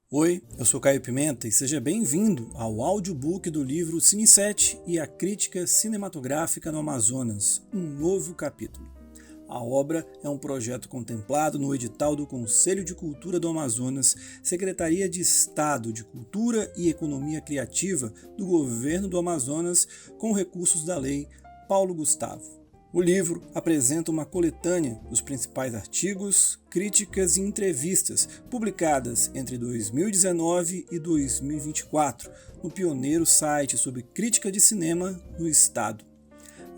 Oi, eu sou Caio Pimenta e seja bem-vindo ao audiobook do livro Cine 7 e a Crítica Cinematográfica no Amazonas, um novo capítulo. A obra é um projeto contemplado no edital do Conselho de Cultura do Amazonas, Secretaria de Estado de Cultura e Economia Criativa do Governo do Amazonas, com recursos da Lei Paulo Gustavo. O livro apresenta uma coletânea dos principais artigos, críticas e entrevistas publicadas entre 2019 e 2024 no pioneiro site sobre crítica de cinema no estado.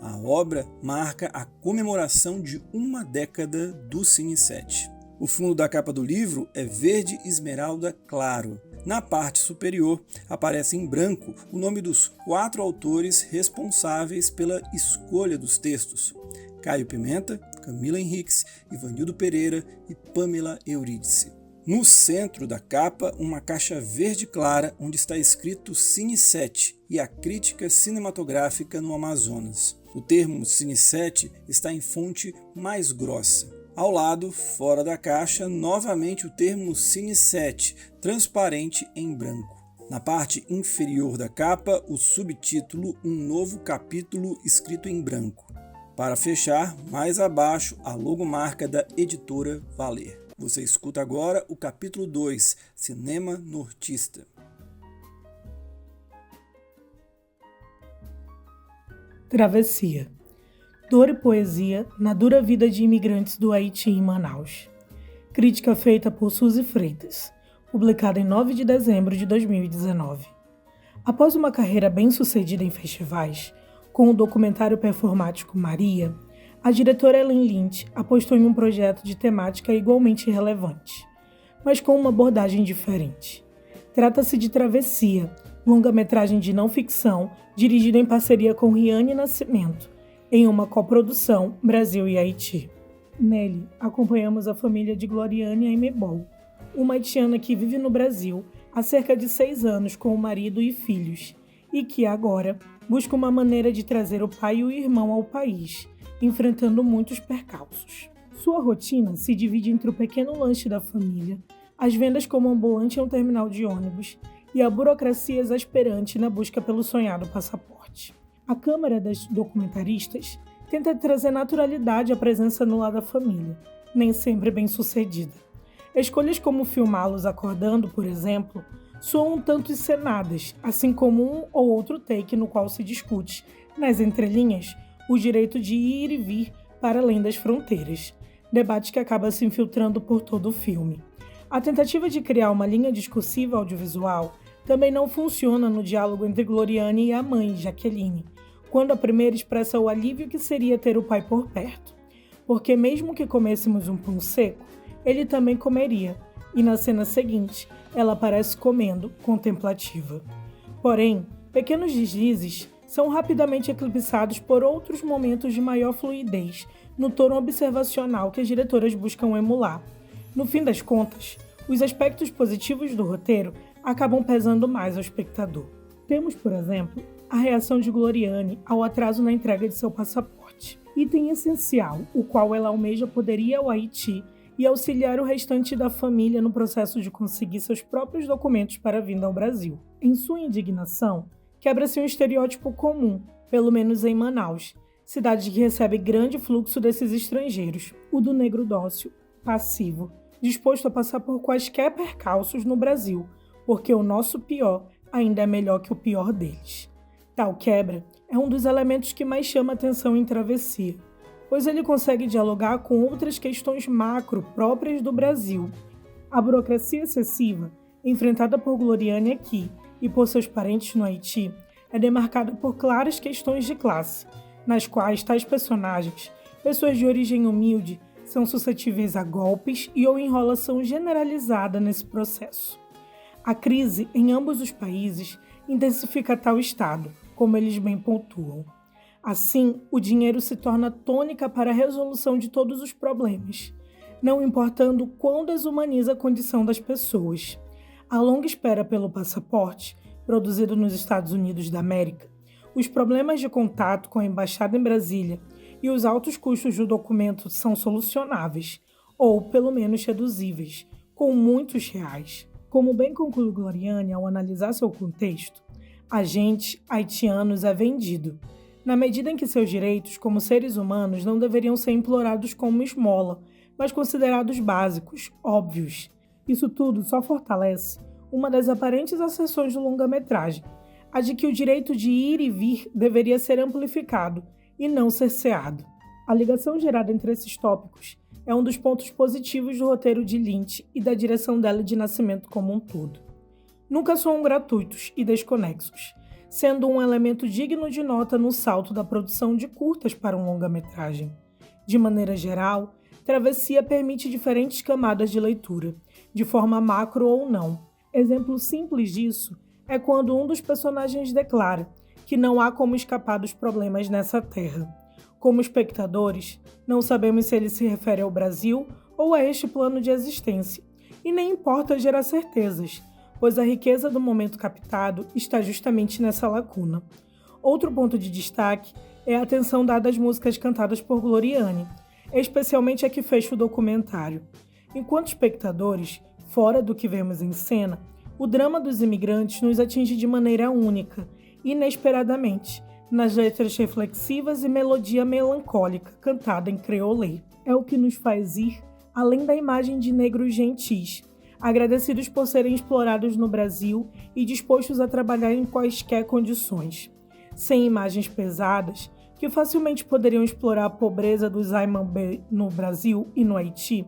A obra marca a comemoração de uma década do Cine 7. O fundo da capa do livro é verde esmeralda claro. Na parte superior, aparece em branco o nome dos 4 autores responsáveis pela escolha dos textos: Caio Pimenta, Camila Henriques, Ivanildo Pereira e Pamela Eurídice. No centro da capa, uma caixa verde clara onde está escrito Cine 7 e a crítica cinematográfica no Amazonas. O termo Cine 7 está em fonte mais grossa. Ao lado, fora da caixa, novamente o termo Cine 7, transparente em branco. Na parte inferior da capa, o subtítulo Um Novo Capítulo escrito em branco. Para fechar, mais abaixo, a logomarca da editora Valer. Você escuta agora o capítulo 2, Cinema Nortista. Travessia. Dor e poesia na dura vida de imigrantes do Haiti em Manaus. Crítica feita por Suzy Freitas, publicada em 9 de dezembro de 2019. Após uma carreira bem-sucedida em festivais, com o documentário performático Maria, a diretora Ellen Lynch apostou em um projeto de temática igualmente relevante, mas com uma abordagem diferente. Trata-se de Travessia, longa-metragem de não-ficção dirigida em parceria com Riane Nascimento, em uma coprodução Brasil e Haiti. Nele, acompanhamos a família de Gloriane Aimebol, uma haitiana que vive no Brasil há cerca de 6 anos com o marido e filhos, e que agora busca uma maneira de trazer o pai e o irmão ao país, enfrentando muitos percalços. Sua rotina se divide entre o pequeno lanche da família, as vendas como ambulante em um terminal de ônibus e a burocracia exasperante na busca pelo sonhado passaporte. A Câmara das Documentaristas tenta trazer naturalidade à presença no lar da família, nem sempre bem sucedida. Escolhas como filmá-los acordando, por exemplo, soam um tanto encenadas, assim como um ou outro take no qual se discute, nas entrelinhas, o direito de ir e vir para além das fronteiras, debate que acaba se infiltrando por todo o filme. A tentativa de criar uma linha discursiva audiovisual também não funciona no diálogo entre Gloriane e a mãe, Jaqueline, quando a primeira expressa o alívio que seria ter o pai por perto, porque mesmo que comêssemos um pão seco, ele também comeria, e na cena seguinte, ela aparece comendo, contemplativa. Porém, pequenos deslizes são rapidamente eclipsados por outros momentos de maior fluidez no tom observacional que as diretoras buscam emular. No fim das contas, os aspectos positivos do roteiro acabam pesando mais ao espectador. Temos, por exemplo, a reação de Gloriane ao atraso na entrega de seu passaporte, item essencial, o qual ela almeja poder ir ao Haiti e auxiliar o restante da família no processo de conseguir seus próprios documentos para a vinda ao Brasil. Em sua indignação, quebra-se um estereótipo comum, pelo menos em Manaus, cidade que recebe grande fluxo desses estrangeiros, o do negro dócil, passivo, disposto a passar por quaisquer percalços no Brasil, porque o nosso pior ainda é melhor que o pior deles. Tal quebra é um dos elementos que mais chama atenção em Travessia, pois ele consegue dialogar com outras questões macro próprias do Brasil. A burocracia excessiva, enfrentada por Gloriane aqui e por seus parentes no Haiti, é demarcada por claras questões de classe, nas quais tais personagens, pessoas de origem humilde, são suscetíveis a golpes e ou enrolação generalizada nesse processo. A crise em ambos os países intensifica tal estado, como eles bem pontuam. Assim, o dinheiro se torna tônica para a resolução de todos os problemas, não importando quão desumaniza a condição das pessoas. A longa espera pelo passaporte, produzido nos Estados Unidos da América, os problemas de contato com a embaixada em Brasília e os altos custos do documento são solucionáveis, ou pelo menos reduzíveis, com muitos reais. Como bem conclui Gloriani ao analisar seu contexto, a gente, haitianos, é vendido, na medida em que seus direitos como seres humanos não deveriam ser implorados como esmola, mas considerados básicos, óbvios. Isso tudo só fortalece uma das aparentes asserções do longa-metragem, a de que o direito de ir e vir deveria ser amplificado e não cerceado. A ligação gerada entre esses tópicos é um dos pontos positivos do roteiro de Lynch e da direção dela de Nascimento como um todo. Nunca soam gratuitos e desconexos, sendo um elemento digno de nota no salto da produção de curtas para um longa-metragem. De maneira geral, Travessia permite diferentes camadas de leitura, de forma macro ou não. Exemplo simples disso é quando um dos personagens declara que não há como escapar dos problemas nessa terra. Como espectadores, não sabemos se ele se refere ao Brasil ou a este plano de existência, e nem importa gerar certezas, pois a riqueza do momento captado está justamente nessa lacuna. Outro ponto de destaque é a atenção dada às músicas cantadas por Gloriani, especialmente a que fecha o documentário. Enquanto espectadores, fora do que vemos em cena, o drama dos imigrantes nos atinge de maneira única, inesperadamente, nas letras reflexivas e melodia melancólica cantada em creolê. É o que nos faz ir além da imagem de negros gentis, agradecidos por serem explorados no Brasil e dispostos a trabalhar em quaisquer condições. Sem imagens pesadas, que facilmente poderiam explorar a pobreza dos Aimambé no Brasil e no Haiti,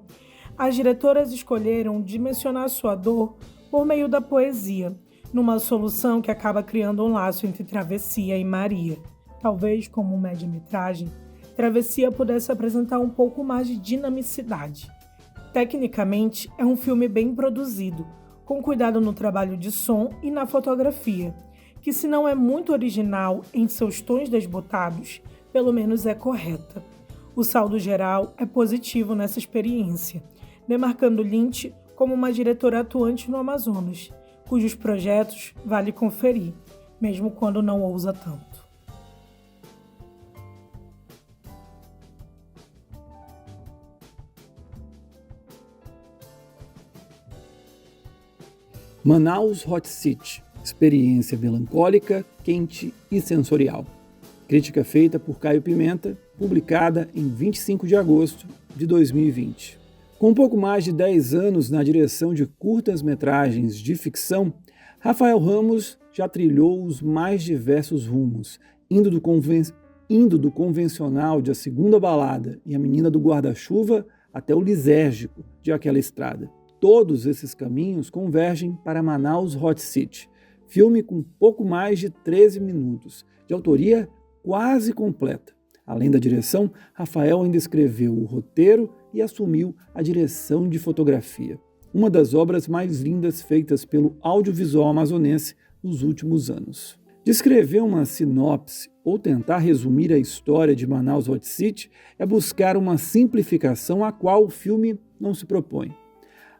as diretoras escolheram dimensionar sua dor por meio da poesia, numa solução que acaba criando um laço entre Travessia e Maria. Talvez, como média-metragem, Travessia pudesse apresentar um pouco mais de dinamicidade. Tecnicamente, é um filme bem produzido, com cuidado no trabalho de som e na fotografia, que se não é muito original em seus tons desbotados, pelo menos é correta. O saldo geral é positivo nessa experiência, demarcando Lynch como uma diretora atuante no Amazonas, cujos projetos vale conferir, mesmo quando não ousa tanto. Manaus Hot City, experiência melancólica, quente e sensorial. Crítica feita por Caio Pimenta, publicada em 25 de agosto de 2020. Com um pouco mais de 10 anos na direção de curtas-metragens de ficção, Rafael Ramos já trilhou os mais diversos rumos, indo do convencional de A Segunda Balada e A Menina do Guarda-Chuva até o lisérgico de Aquela Estrada. Todos esses caminhos convergem para Manaus Hot City, filme com pouco mais de 13 minutos, de autoria quase completa. Além da direção, Rafael ainda escreveu o roteiro e assumiu a direção de fotografia, uma das obras mais lindas feitas pelo audiovisual amazonense nos últimos anos. Descrever uma sinopse ou tentar resumir a história de Manaus Hot City é buscar uma simplificação a qual o filme não se propõe.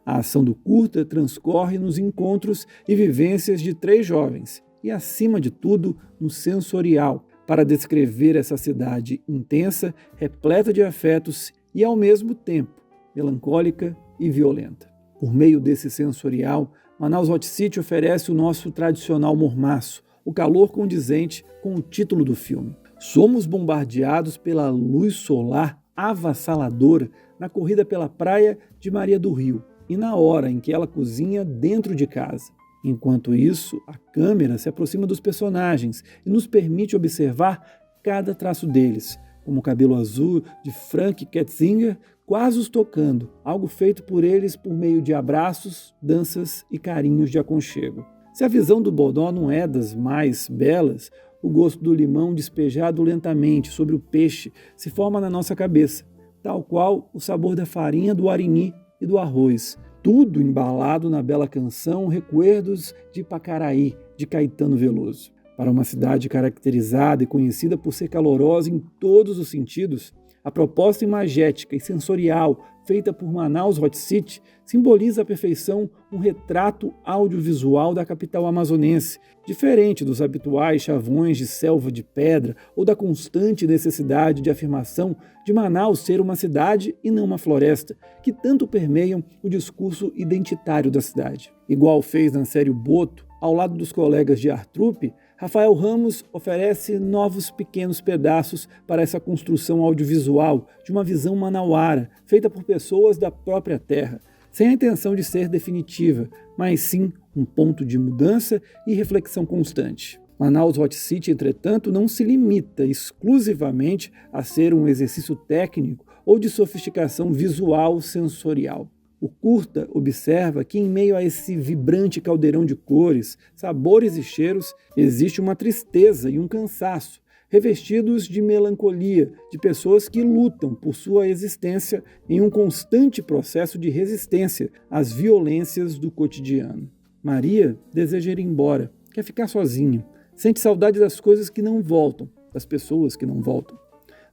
A ação do curta transcorre nos encontros e vivências de 3 jovens e, acima de tudo, no sensorial, para descrever essa cidade intensa, repleta de afetos e, ao mesmo tempo, melancólica e violenta. Por meio desse sensorial, Manaus Hot City oferece o nosso tradicional mormaço, o calor condizente com o título do filme. Somos bombardeados pela luz solar avassaladora na corrida pela praia de Maria do Rio e na hora em que ela cozinha dentro de casa. Enquanto isso, a câmera se aproxima dos personagens e nos permite observar cada traço deles, como o cabelo azul de Frank Ketzinger quase os tocando, algo feito por eles por meio de abraços, danças e carinhos de aconchego. Se a visão do Bodó não é das mais belas, o gosto do limão despejado lentamente sobre o peixe se forma na nossa cabeça, tal qual o sabor da farinha do arini e do arroz, tudo embalado na bela canção Recuerdos de Pacaraí, de Caetano Veloso. Para uma cidade caracterizada e conhecida por ser calorosa em todos os sentidos, A proposta imagética e sensorial feita por Manaus Hot City simboliza à perfeição um retrato audiovisual da capital amazonense, diferente dos habituais chavões de selva de pedra ou da constante necessidade de afirmação de Manaus ser uma cidade e não uma floresta, que tanto permeiam o discurso identitário da cidade. Igual fez na série Boto, ao lado dos colegas de Artrupe, Rafael Ramos oferece novos pequenos pedaços para essa construção audiovisual de uma visão manauara, feita por pessoas da própria terra, sem a intenção de ser definitiva, mas sim um ponto de mudança e reflexão constante. Manaus Hot City, entretanto, não se limita exclusivamente a ser um exercício técnico ou de sofisticação visual sensorial. O curta observa que, em meio a esse vibrante caldeirão de cores, sabores e cheiros, existe uma tristeza e um cansaço, revestidos de melancolia, de pessoas que lutam por sua existência em um constante processo de resistência às violências do cotidiano. Maria deseja ir embora, quer ficar sozinha, sente saudade das coisas que não voltam, das pessoas que não voltam.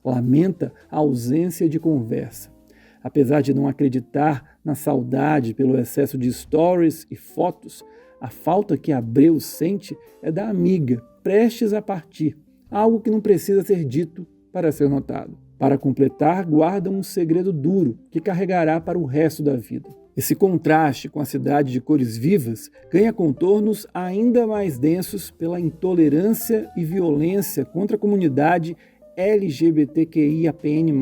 Lamenta a ausência de conversa. Apesar de não acreditar na saudade pelo excesso de stories e fotos, a falta que Abreu sente é da amiga, prestes a partir, algo que não precisa ser dito para ser notado. Para completar, guarda um segredo duro que carregará para o resto da vida. Esse contraste com a cidade de cores vivas ganha contornos ainda mais densos pela intolerância e violência contra a comunidade LGBTQIAPN+,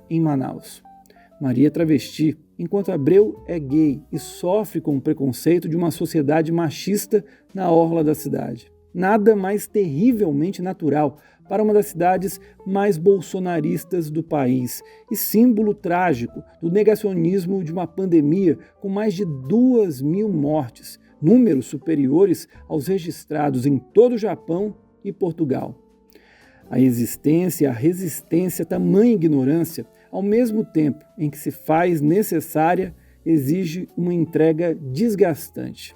em Manaus. Maria é travesti, enquanto Abreu é gay e sofre com o preconceito de uma sociedade machista na orla da cidade. Nada mais terrivelmente natural para uma das cidades mais bolsonaristas do país e símbolo trágico do negacionismo de uma pandemia com mais de 2.000 mortes, números superiores aos registrados em todo o Japão e Portugal. A existência e a resistência, tamanha ignorância, ao mesmo tempo em que se faz necessária, exige uma entrega desgastante.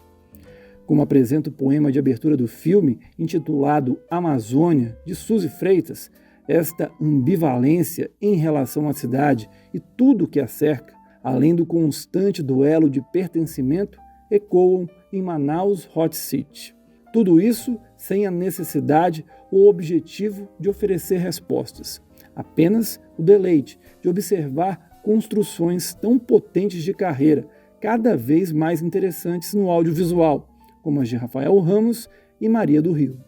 Como apresenta o poema de abertura do filme, intitulado Amazônia, de Suzy Freitas, esta ambivalência em relação à cidade e tudo o que a cerca, além do constante duelo de pertencimento, ecoam em Manaus Hot City. Tudo isso sem a necessidade ou objetivo de oferecer respostas. Apenas o deleite de observar construções tão potentes de carreira, cada vez mais interessantes no audiovisual, como as de Rafael Ramos e Maria do Rio.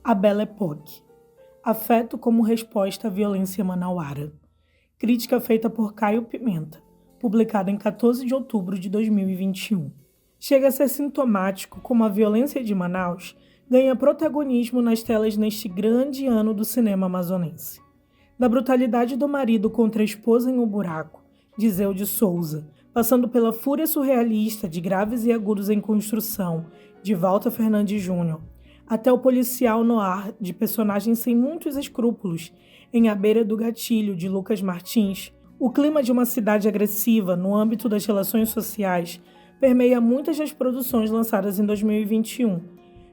A Belle Époque. Afeto como resposta à violência manauara. Crítica feita por Caio Pimenta, publicada em 14 de outubro de 2021. Chega a ser sintomático como a violência de Manaus ganha protagonismo nas telas neste grande ano do cinema amazonense. Da brutalidade do marido contra a esposa em O Buraco, de Zeu de Souza, passando pela fúria surrealista de Graves e Agudos em Construção, de Walter Fernandes Jr., até o policial noir de personagens sem muitos escrúpulos, em A Beira do Gatilho, de Lucas Martins, o clima de uma cidade agressiva no âmbito das relações sociais permeia muitas das produções lançadas em 2021,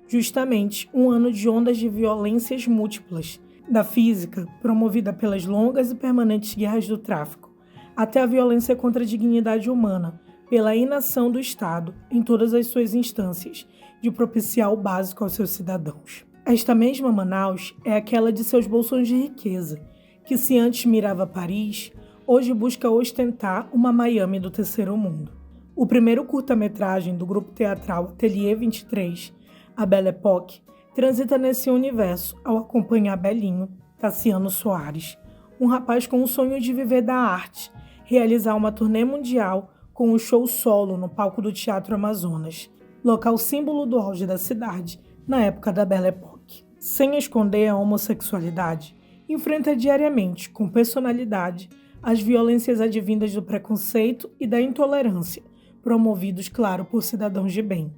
justamente um ano de ondas de violências múltiplas, da física, promovida pelas longas e permanentes guerras do tráfico, até a violência contra a dignidade humana, pela inação do Estado, em todas as suas instâncias, de propiciar o básico aos seus cidadãos. Esta mesma Manaus é aquela de seus bolsões de riqueza, que se antes mirava Paris, hoje busca ostentar uma Miami do terceiro mundo. O primeiro curta-metragem do grupo teatral Atelier 23, A Belle Époque, transita nesse universo ao acompanhar Belinho, Tassiano Soares, um rapaz com o sonho de viver da arte, realizar uma turnê mundial com um show solo no palco do Teatro Amazonas, local símbolo do auge da cidade na época da Belle Époque. Sem esconder a homossexualidade, enfrenta diariamente, com personalidade, as violências advindas do preconceito e da intolerância, promovidos, claro, por cidadãos de bem.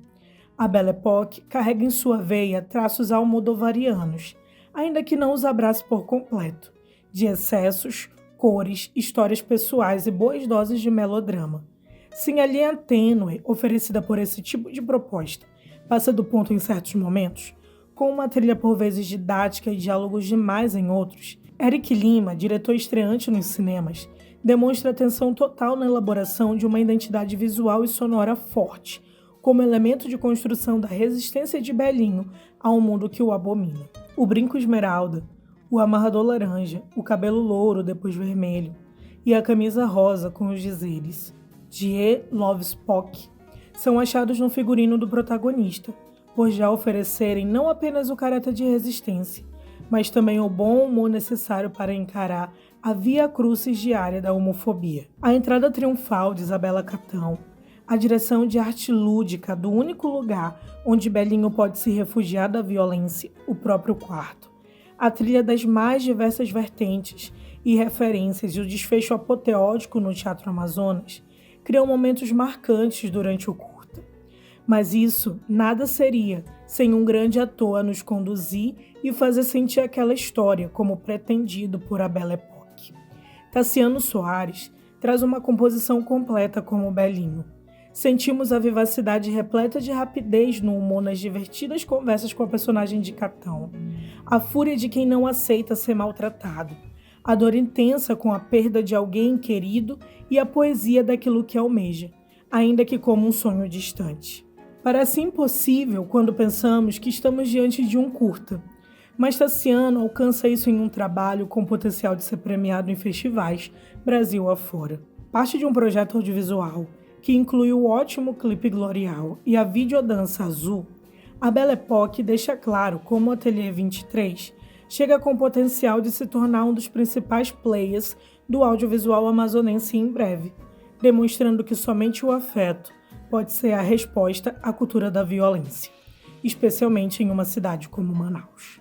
A Belle Époque carrega em sua veia traços almodovarianos, ainda que não os abrace por completo, de excessos, cores, histórias pessoais e boas doses de melodrama. Sem a linha tênue oferecida por esse tipo de proposta, passa do ponto em certos momentos, com uma trilha por vezes didática e diálogos demais em outros, Eric Lima, diretor estreante nos cinemas, demonstra atenção total na elaboração de uma identidade visual e sonora forte, como elemento de construção da resistência de Belinho ao mundo que o abomina. O brinco esmeralda, o amarrador laranja, o cabelo louro depois vermelho e a camisa rosa com os dizeres "Die Love Spock" são achados no figurino do protagonista, por já oferecerem não apenas o caráter de resistência, mas também o bom humor necessário para encarar a via crucis diária da homofobia. A entrada triunfal de Isabela Catão, a direção de arte lúdica do único lugar onde Belinho pode se refugiar da violência, o próprio quarto, a trilha das mais diversas vertentes e referências e o desfecho apoteótico no Teatro Amazonas criam momentos marcantes durante o curta. Mas isso nada seria sem um grande ator a nos conduzir e fazer sentir aquela história como pretendido por A Belle Époque. Tassiano Soares traz uma composição completa como Belinho. Sentimos a vivacidade repleta de rapidez no humor nas divertidas conversas com a personagem de Catão, a fúria de quem não aceita ser maltratado, a dor intensa com a perda de alguém querido e a poesia daquilo que almeja, ainda que como um sonho distante. Parece impossível quando pensamos que estamos diante de um curta, mas Tassiano alcança isso em um trabalho com potencial de ser premiado em festivais Brasil afora. Parte de um projeto audiovisual que inclui o ótimo clipe Glorial e a videodança azul, A Belle Époque deixa claro como o Ateliê 23 chega com potencial de se tornar um dos principais players do audiovisual amazonense em breve, demonstrando que somente o afeto pode ser a resposta à cultura da violência, especialmente em uma cidade como Manaus.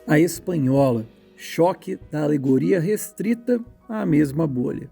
A Espanhola, choque da alegoria restrita à mesma bolha.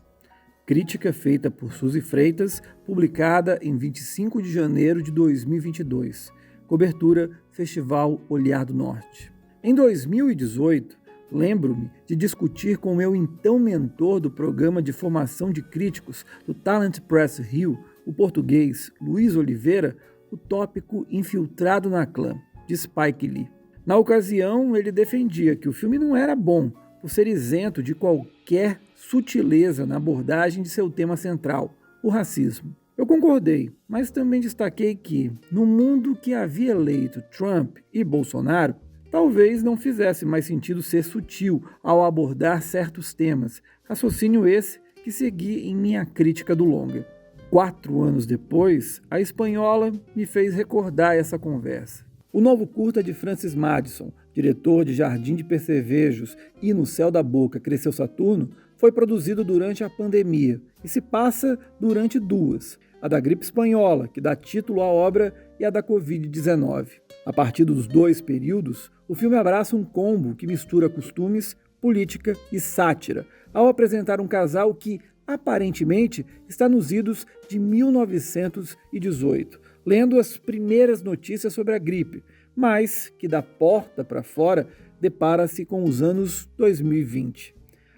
Crítica feita por Suzy Freitas, publicada em 25 de janeiro de 2022. Cobertura Festival Olhar do Norte. Em 2018, lembro-me de discutir com meu então mentor do programa de formação de críticos do Talent Press Rio, o português Luiz Oliveira, o tópico Infiltrado na Clã, de Spike Lee. Na ocasião, ele defendia que o filme não era bom, por ser isento de qualquer sutileza na abordagem de seu tema central, o racismo. Eu concordei, mas também destaquei que, no mundo que havia eleito Trump e Bolsonaro, talvez não fizesse mais sentido ser sutil ao abordar certos temas, raciocínio esse que segui em minha crítica do longa. 4 anos depois, a Espanhola me fez recordar essa conversa. O novo curta de Francis Madison, diretor de Jardim de Percevejos e No Céu da Boca Cresceu Saturno, foi produzido durante a pandemia e se passa durante 2, a da gripe espanhola, que dá título à obra, e a da Covid-19. A partir dos 2 períodos, o filme abraça um combo que mistura costumes, política e sátira, ao apresentar um casal que, aparentemente, está nos idos de 1918, lendo as primeiras notícias sobre a gripe, mas que da porta para fora depara-se com os anos 2020.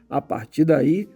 A partir daí,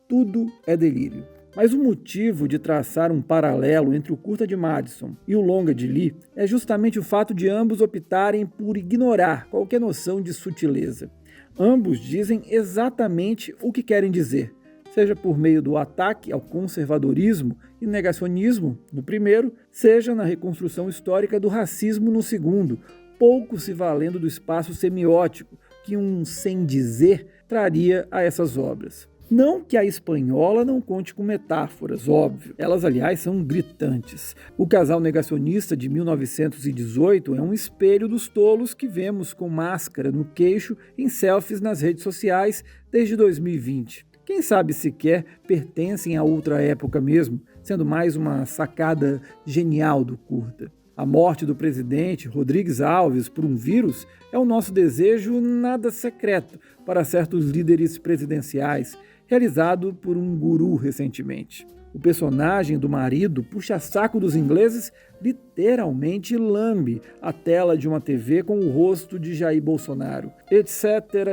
tudo é delírio. Mas o motivo de traçar um paralelo entre o curta de Madison e o longa de Lee é justamente o fato de ambos optarem por ignorar qualquer noção de sutileza. Ambos dizem exatamente o que querem dizer, seja por meio do ataque ao conservadorismo e negacionismo no primeiro, seja na reconstrução histórica do racismo no segundo, pouco se valendo do espaço semiótico que um sem dizer traria a essas obras. Não que a Espanhola não conte com metáforas, óbvio. Elas, aliás, são gritantes. O casal negacionista de 1918 é um espelho dos tolos que vemos com máscara no queixo em selfies nas redes sociais desde 2020. Quem sabe sequer pertencem a outra época mesmo, sendo mais uma sacada genial do curta. A morte do presidente Rodrigues Alves por um vírus é o nosso desejo nada secreto para certos líderes presidenciais, realizado por um guru recentemente. O personagem do marido puxa-saco dos ingleses literalmente lambe a tela de uma TV com o rosto de Jair Bolsonaro, etc,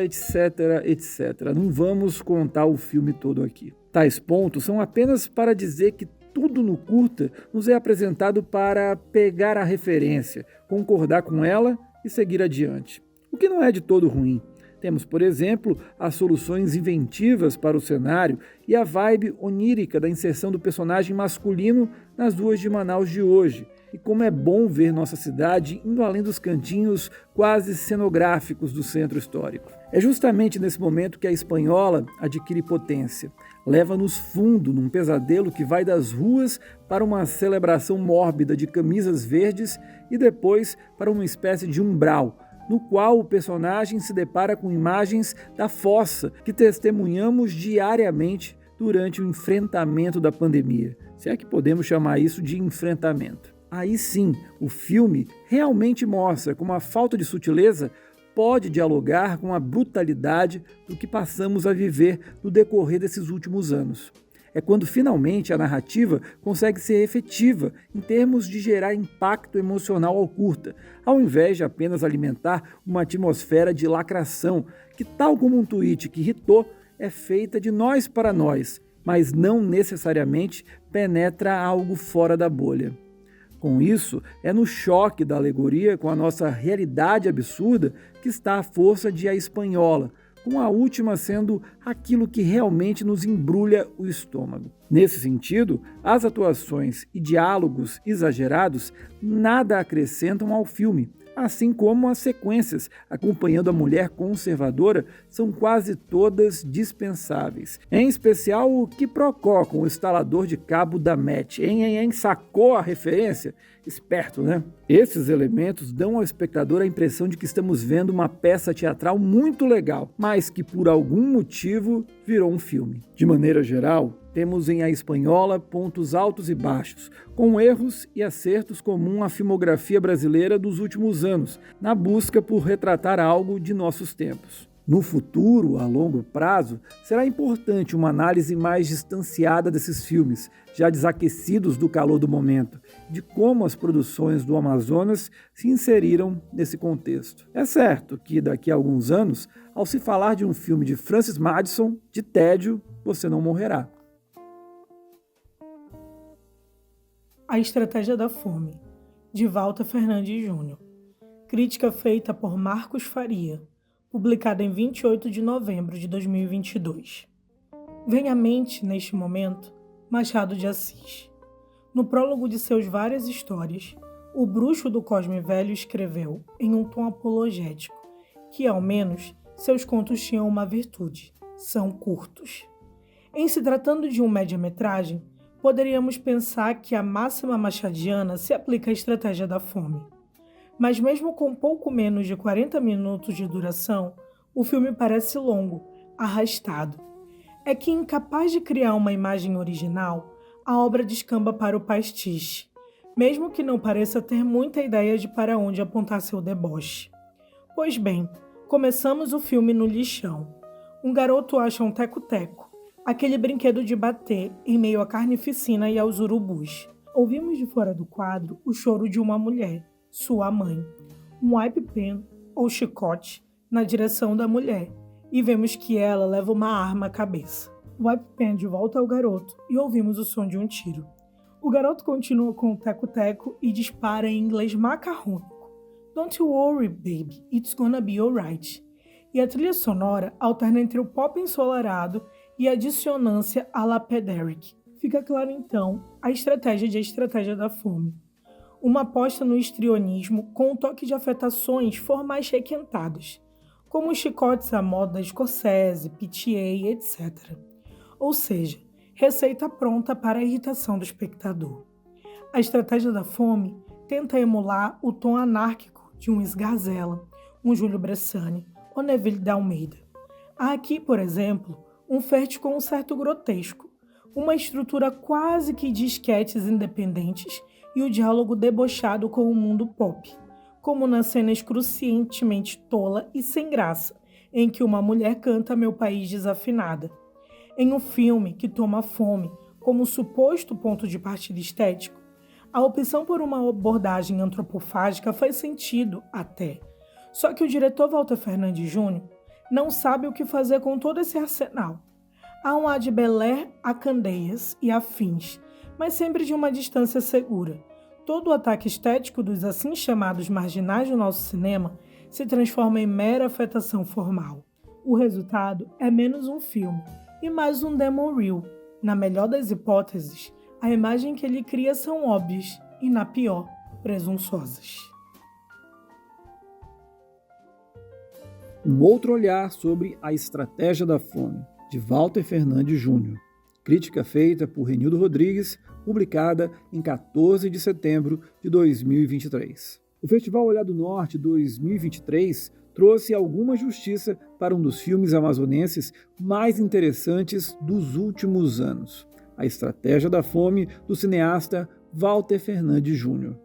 etc, etc. Não vamos contar o filme todo aqui. Tais pontos são apenas para dizer que tudo no curta nos é apresentado para pegar a referência, concordar com ela e seguir adiante. O que não é de todo ruim. Temos, por exemplo, as soluções inventivas para o cenário e a vibe onírica da inserção do personagem masculino nas ruas de Manaus de hoje. E como é bom ver nossa cidade indo além dos cantinhos quase cenográficos do centro histórico. É justamente nesse momento que a espanhola adquire potência. Leva-nos fundo num pesadelo que vai das ruas para uma celebração mórbida de camisas verdes e depois para uma espécie de umbral, no qual o personagem se depara com imagens da fossa que testemunhamos diariamente durante o enfrentamento da pandemia. Se é que podemos chamar isso de enfrentamento. Aí sim, o filme realmente mostra como a falta de sutileza pode dialogar com a brutalidade do que passamos a viver no decorrer desses últimos anos. É quando finalmente a narrativa consegue ser efetiva em termos de gerar impacto emocional ao curta, ao invés de apenas alimentar uma atmosfera de lacração que, tal como um tweet que irritou, é feita de nós para nós, mas não necessariamente penetra algo fora da bolha. Com isso, é no choque da alegoria com a nossa realidade absurda que está a força de A Espanhola, com a última sendo aquilo que realmente nos embrulha o estômago. Nesse sentido, as atuações e diálogos exagerados nada acrescentam ao filme, assim como as sequências acompanhando a mulher conservadora são quase todas dispensáveis. Em especial o quiprocó com o instalador de cabo da Met. Sacou a referência? Esperto, né? Esses elementos dão ao espectador a impressão de que estamos vendo uma peça teatral muito legal, mas que por algum motivo virou um filme. De maneira geral, temos em A Espanhola pontos altos e baixos, com erros e acertos comum à filmografia brasileira dos últimos anos, na busca por retratar algo de nossos tempos. No futuro, a longo prazo, será importante uma análise mais distanciada desses filmes, já desaquecidos do calor do momento, de como as produções do Amazonas se inseriram nesse contexto. É certo que daqui a alguns anos, ao se falar de um filme de Francis Madison, de tédio, você não morrerá. A Estratégia da Fome, de Walter Fernandes Júnior. Crítica feita por Marcos Faria, publicada em 28 de novembro de 2022. Vem à mente, neste momento, Machado de Assis. No prólogo de seus várias histórias, o bruxo do Cosme Velho escreveu, em um tom apologético, que, ao menos, seus contos tinham uma virtude: são curtos. Em se tratando de uma média-metragem, poderíamos pensar que a máxima machadiana se aplica à estratégia da fome. Mas mesmo com pouco menos de 40 minutos de duração, o filme parece longo, arrastado. É que, incapaz de criar uma imagem original, a obra descamba para o pastiche, mesmo que não pareça ter muita ideia de para onde apontar seu deboche. Pois bem, começamos o filme no lixão. Um garoto acha um teco-teco, aquele brinquedo de bater em meio à carnificina e aos urubus. Ouvimos de fora do quadro o choro de uma mulher, sua mãe, um wipe pen ou chicote na direção da mulher, e vemos que ela leva uma arma à cabeça. O wipe pen de volta ao garoto e ouvimos o som de um tiro. O garoto continua com o teco-teco e dispara em inglês macarrônico. Don't worry, baby, it's gonna be alright. E a trilha sonora alterna entre o pop ensolarado e a dissonância à la Pederic. Fica claro então a estratégia da fome. Uma aposta no histrionismo com um toque de afetações formais requentadas, como os chicotes à moda Scorsese, PTA, etc. Ou seja, receita pronta para a irritação do espectador. A estratégia da fome tenta emular o tom anárquico de um Sgarzella, um Júlio Bressani ou Neville de Almeida. Há aqui, por exemplo, um flerte com um certo grotesco, uma estrutura quase que de esquetes independentes e o diálogo debochado com o mundo pop, como na cena excruciantemente tola e sem graça, em que uma mulher canta Meu País desafinada. Em um filme que toma a fome como suposto ponto de partida estético, a opção por uma abordagem antropofágica faz sentido até. Só que o diretor Walter Fernandes Júnior não sabe o que fazer com todo esse arsenal. Há um ad Bel-Air a Candeias e afins, mas sempre de uma distância segura. Todo o ataque estético dos assim chamados marginais do nosso cinema se transforma em mera afetação formal. O resultado é menos um filme e mais um demo reel. Na melhor das hipóteses, a imagem que ele cria são óbvias e, na pior, presunçosas. Um outro olhar sobre A Estratégia da Fome, de Walter Fernandes Júnior. Crítica feita por Renildo Rodrigues, publicada em 14 de setembro de 2023. O Festival Olhar do Norte 2023 trouxe alguma justiça para um dos filmes amazonenses mais interessantes dos últimos anos, A Estratégia da Fome, do cineasta Walter Fernandes Júnior.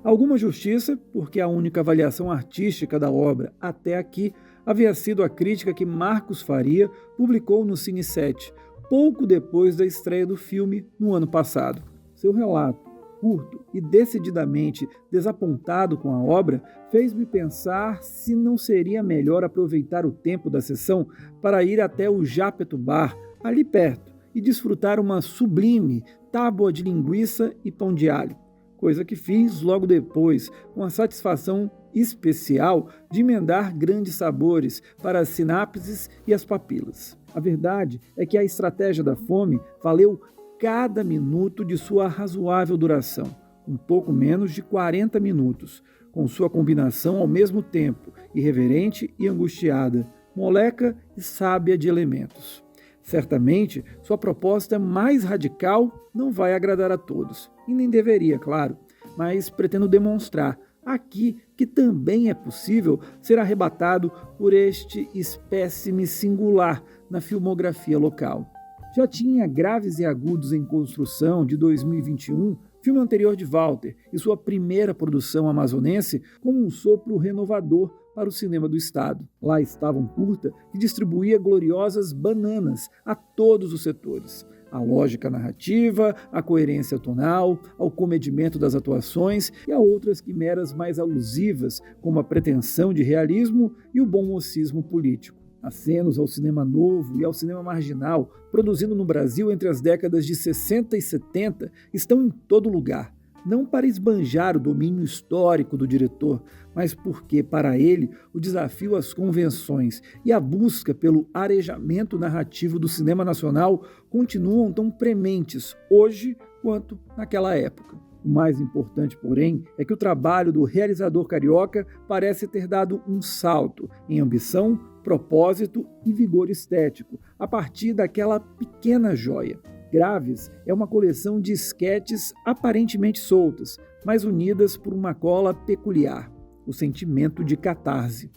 Alguma justiça porque a única avaliação artística da obra até aqui havia sido a crítica que Marcos Faria publicou no Cine 7, pouco depois da estreia do filme no ano passado. Seu relato, curto e decididamente desapontado com a obra, fez-me pensar se não seria melhor aproveitar o tempo da sessão para ir até o Jápeto Bar, ali perto, e desfrutar uma sublime tábua de linguiça e pão de alho, coisa que fiz logo depois, com a satisfação especial de emendar grandes sabores para as sinapses e as papilas. A verdade é que A Estratégia da Fome valeu cada minuto de sua razoável duração, um pouco menos de 40 minutos, com sua combinação ao mesmo tempo irreverente e angustiada, moleca e sábia de elementos. Certamente, sua proposta mais radical não vai agradar a todos, e nem deveria, claro, mas pretendo demonstrar aqui que também é possível ser arrebatado por este espécime singular na filmografia local. Já tinha Graves e Agudos em Construção, de 2021, filme anterior de Walter, e sua primeira produção amazonense, como um sopro renovador para o cinema do estado. Lá estava um curta que distribuía gloriosas bananas a todos os setores. A lógica narrativa, a coerência tonal, ao comedimento das atuações e a outras quimeras mais alusivas, como a pretensão de realismo e o bom mocismo político. Acenos ao cinema novo e ao cinema marginal, produzido no Brasil entre as décadas de 60 e 70, estão em todo lugar. Não para esbanjar o domínio histórico do diretor, mas porque, para ele, o desafio às convenções e a busca pelo arejamento narrativo do cinema nacional continuam tão prementes hoje quanto naquela época. O mais importante, porém, é que o trabalho do realizador carioca parece ter dado um salto em ambição, propósito e vigor estético, a partir daquela pequena joia. Graves é uma coleção de esquetes aparentemente soltas, mas unidas por uma cola peculiar, o sentimento de catarse.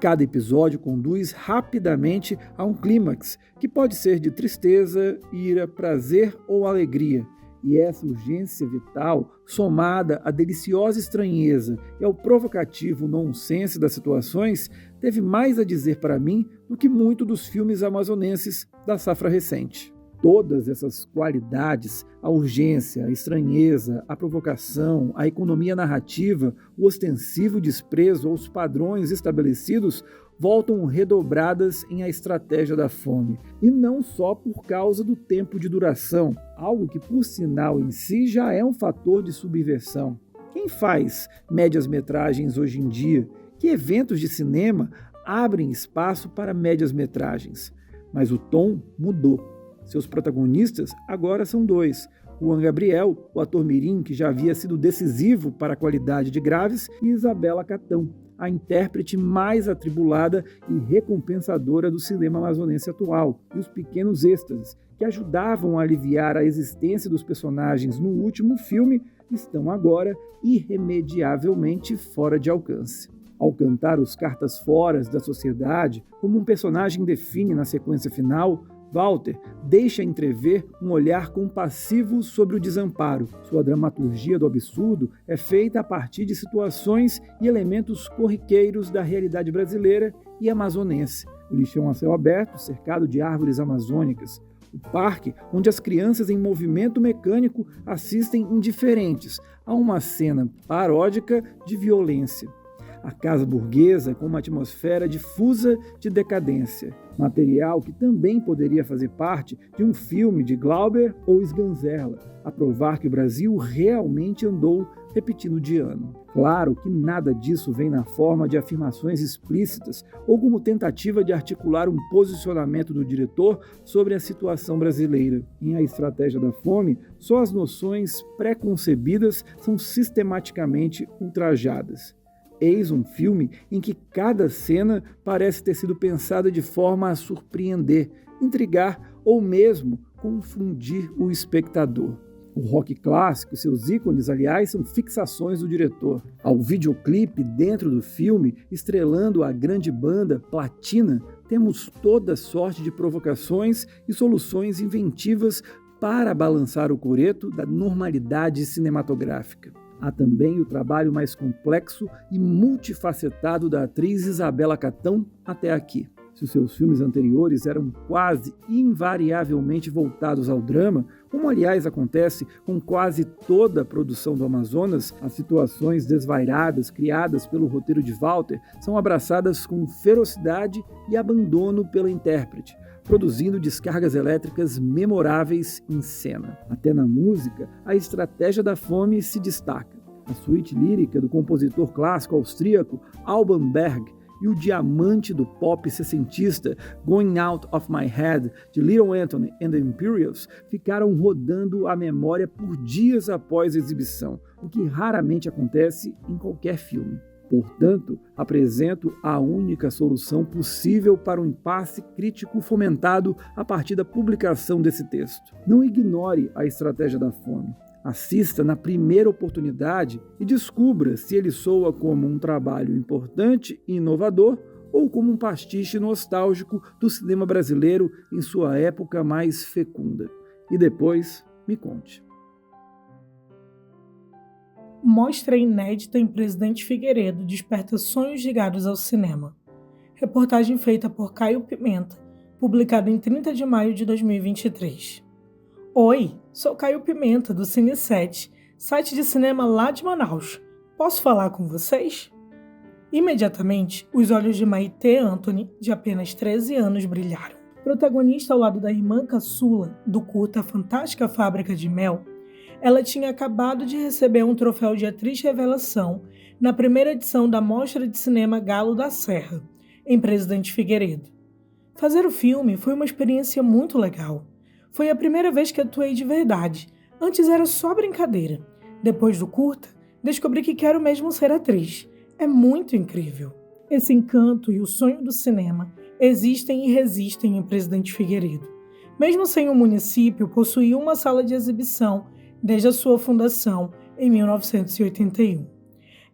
Cada episódio conduz rapidamente a um clímax, que pode ser de tristeza, ira, prazer ou alegria. E essa urgência vital, somada à deliciosa estranheza e ao provocativo nonsense das situações, teve mais a dizer para mim do que muito dos filmes amazonenses da safra recente. Todas essas qualidades, a urgência, a estranheza, a provocação, a economia narrativa, o ostensivo desprezo aos padrões estabelecidos, voltam redobradas em A Estratégia da Fome, e não só por causa do tempo de duração, algo que, por sinal em si, já é um fator de subversão. Quem faz médias-metragens hoje em dia? Que eventos de cinema abrem espaço para médias-metragens? Mas o tom mudou. Seus protagonistas agora são dois: Juan Gabriel, o ator mirim que já havia sido decisivo para a qualidade de Graves, e Isabela Catão, a intérprete mais atribulada e recompensadora do cinema amazonense atual, e os pequenos êxtases que ajudavam a aliviar a existência dos personagens no último filme estão agora irremediavelmente fora de alcance. Ao cantar os cartas foras da sociedade, como um personagem define na sequência final, Walter deixa entrever um olhar compassivo sobre o desamparo. Sua dramaturgia do absurdo é feita a partir de situações e elementos corriqueiros da realidade brasileira e amazonense. O lixão a céu aberto, cercado de árvores amazônicas. O parque, onde as crianças em movimento mecânico assistem indiferentes a uma cena paródica de violência. a casa burguesa com uma atmosfera difusa de decadência. Material que também poderia fazer parte de um filme de Glauber ou Sganzerla, a provar que o Brasil realmente andou repetindo de ano. Claro que nada disso vem na forma de afirmações explícitas ou como tentativa de articular um posicionamento do diretor sobre a situação brasileira. Em A Estratégia da Fome, só as noções pré-concebidas são sistematicamente ultrajadas. Eis um filme em que cada cena parece ter sido pensada de forma a surpreender, intrigar ou mesmo confundir o espectador. O rock clássico e seus ícones, aliás, são fixações do diretor. Ao videoclipe dentro do filme, estrelando a grande banda Platina, temos toda sorte de provocações e soluções inventivas para balançar o coreto da normalidade cinematográfica. Há também o trabalho mais complexo e multifacetado da atriz Isabela Catão até aqui. Se os seus filmes anteriores eram quase invariavelmente voltados ao drama, como aliás acontece com quase toda a produção do Amazonas, as situações desvairadas criadas pelo roteiro de Walter são abraçadas com ferocidade e abandono pela intérprete, produzindo descargas elétricas memoráveis em cena. Até na música, A Estratégia da Fome se destaca. A suíte lírica do compositor clássico austríaco Alban Berg e o diamante do pop sessentista Going Out of My Head, de Little Anthony and the Imperials, ficaram rodando a memória por dias após a exibição, o que raramente acontece em qualquer filme. Portanto, apresento a única solução possível para o impasse crítico fomentado a partir da publicação desse texto. Não ignore A Estratégia da Fome. Assista na primeira oportunidade e descubra se ele soa como um trabalho importante e inovador ou como um pastiche nostálgico do cinema brasileiro em sua época mais fecunda. E depois, me conte. Mostra inédita em Presidente Figueiredo desperta sonhos ligados ao cinema. Reportagem feita por Caio Pimenta, publicada em 30 de maio de 2023. Oi, sou Caio Pimenta, do Cine7, site de cinema lá de Manaus. Posso falar com vocês? Imediatamente, os olhos de Maitê Anthony, de apenas 13 anos, brilharam. Protagonista ao lado da irmã caçula do curta Fantástica Fábrica de Mel, ela tinha acabado de receber um troféu de atriz revelação na primeira edição da Mostra de Cinema Galo da Serra, em Presidente Figueiredo. Fazer o filme foi uma experiência muito legal. Foi a primeira vez que atuei de verdade. Antes era só brincadeira. Depois do curta, descobri que quero mesmo ser atriz. É muito incrível. Esse encanto e o sonho do cinema existem e resistem em Presidente Figueiredo. Mesmo sem o município possuir uma sala de exibição desde a sua fundação em 1981.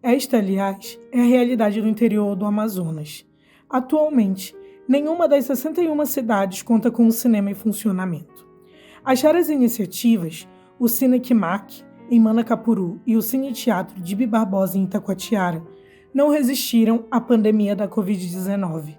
Esta, aliás, é a realidade do interior do Amazonas. Atualmente, nenhuma das 61 cidades conta com um cinema em funcionamento. As raras iniciativas, o Cine Kimak, em Manacapuru, e o Cine Teatro de Bi Barbosa, em Itacoatiara, não resistiram à pandemia da Covid-19.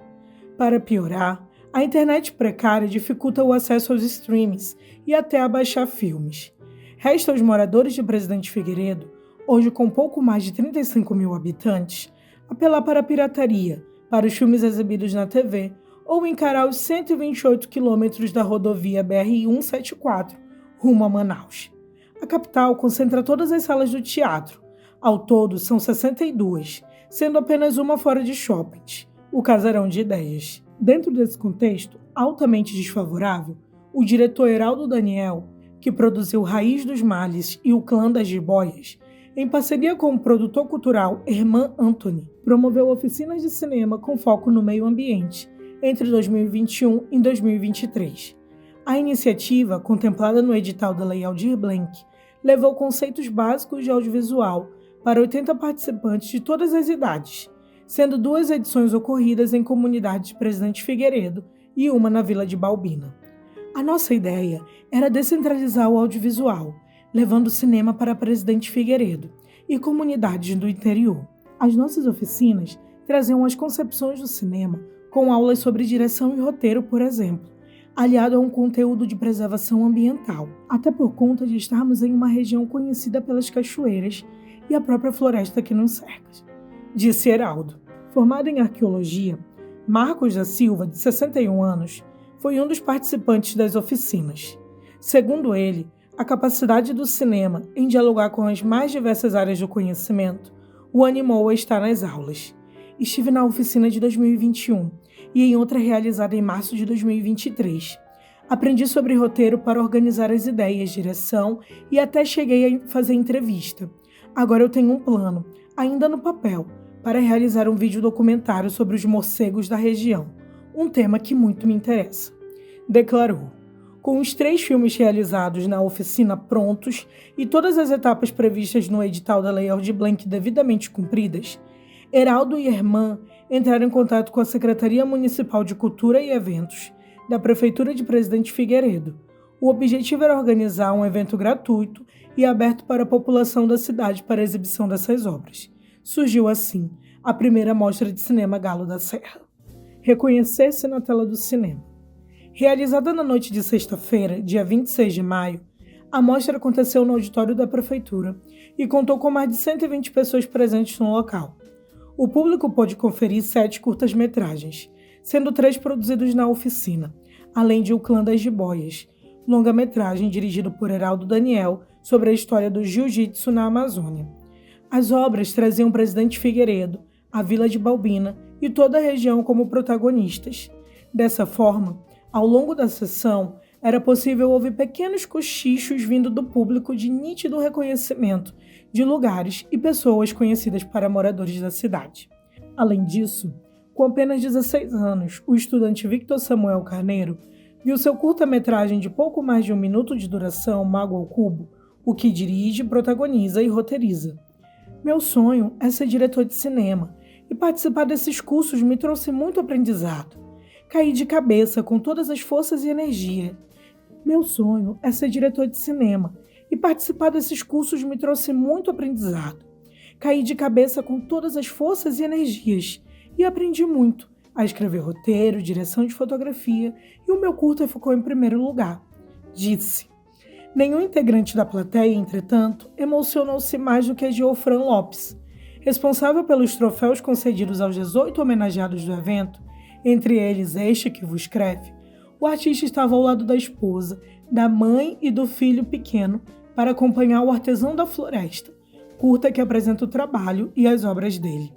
Para piorar, a internet precária dificulta o acesso aos streamings e até a baixar filmes. Resta aos moradores de Presidente Figueiredo, hoje com pouco mais de 35 mil habitantes, apelar para a pirataria, para os filmes exibidos na TV, ou encarar os 128 quilômetros da rodovia BR-174, rumo a Manaus. A capital concentra todas as salas do teatro. Ao todo, são 62, sendo apenas uma fora de shoppings, o Casarão de Ideias. Dentro desse contexto altamente desfavorável, o diretor Heraldo Daniel, que produziu Raiz dos Males e O Clã das Jiboias, em parceria com o produtor cultural Herman Anthony, promoveu oficinas de cinema com foco no meio ambiente, entre 2021 e 2023. A iniciativa, contemplada no edital da Lei Aldir Blanc, levou conceitos básicos de audiovisual para 80 participantes de todas as idades, sendo 2 edições ocorridas em comunidades de Presidente Figueiredo e uma na Vila de Balbina. A nossa ideia era descentralizar o audiovisual, levando o cinema para Presidente Figueiredo e comunidades do interior. As nossas oficinas traziam as concepções do cinema com aulas sobre direção e roteiro, por exemplo, aliado a um conteúdo de preservação ambiental, até por conta de estarmos em uma região conhecida pelas cachoeiras e a própria floresta que nos cerca. disse Heraldo. Formado em arqueologia, Marcos da Silva, de 61 anos, foi um dos participantes das oficinas. Segundo ele, a capacidade do cinema em dialogar com as mais diversas áreas do conhecimento o animou a estar nas aulas. Estive na oficina de 2021 e em outra realizada em março de 2023. Aprendi sobre roteiro para organizar as ideias, direção e até cheguei a fazer entrevista. Agora eu tenho um plano, ainda no papel, para realizar um vídeo documentário sobre os morcegos da região, um tema que muito me interessa, declarou. Com os 3 filmes realizados na oficina prontos e todas as etapas previstas no edital da Lei Aldir Blanc devidamente cumpridas, Heraldo e Irmã entraram em contato com a Secretaria Municipal de Cultura e Eventos da Prefeitura de Presidente Figueiredo. O objetivo era organizar um evento gratuito e aberto para a população da cidade para a exibição dessas obras. Surgiu assim a primeira mostra de cinema Galo da Serra. Reconhecer-se na tela do cinema. Realizada na noite de sexta-feira, dia 26 de maio, a mostra aconteceu no auditório da Prefeitura e contou com mais de 120 pessoas presentes no local. O público pôde conferir 7 curtas-metragens, sendo 3 produzidos na oficina, além de O Clã das Jiboias, longa-metragem dirigido por Heraldo Daniel sobre a história do jiu-jitsu na Amazônia. As obras traziam o Presidente Figueiredo, a Vila de Balbina e toda a região como protagonistas. Dessa forma, ao longo da sessão, era possível ouvir pequenos cochichos vindo do público de nítido reconhecimento de lugares e pessoas conhecidas para moradores da cidade. Além disso, com apenas 16 anos, o estudante Victor Samuel Carneiro viu seu curta-metragem de pouco mais de 1 minuto de duração, Mago ao Cubo, o que dirige, protagoniza e roteiriza. Meu sonho é ser diretor de cinema, e participar desses cursos me trouxe muito aprendizado. Caí de cabeça com todas as forças e energia. Meu sonho é ser diretor de cinema, e participar desses cursos me trouxe muito aprendizado. Caí de cabeça com todas as forças e energias, e aprendi muito a escrever roteiro, direção de fotografia, e o meu curta ficou em primeiro lugar, disse. Nenhum integrante da plateia, entretanto, emocionou-se mais do que Geofran Lopes, responsável pelos troféus concedidos aos 18 homenageados do evento, entre eles este que vos escreve. O artista estava ao lado da esposa, da mãe e do filho pequeno para acompanhar o Artesão da Floresta, curta que apresenta o trabalho e as obras dele.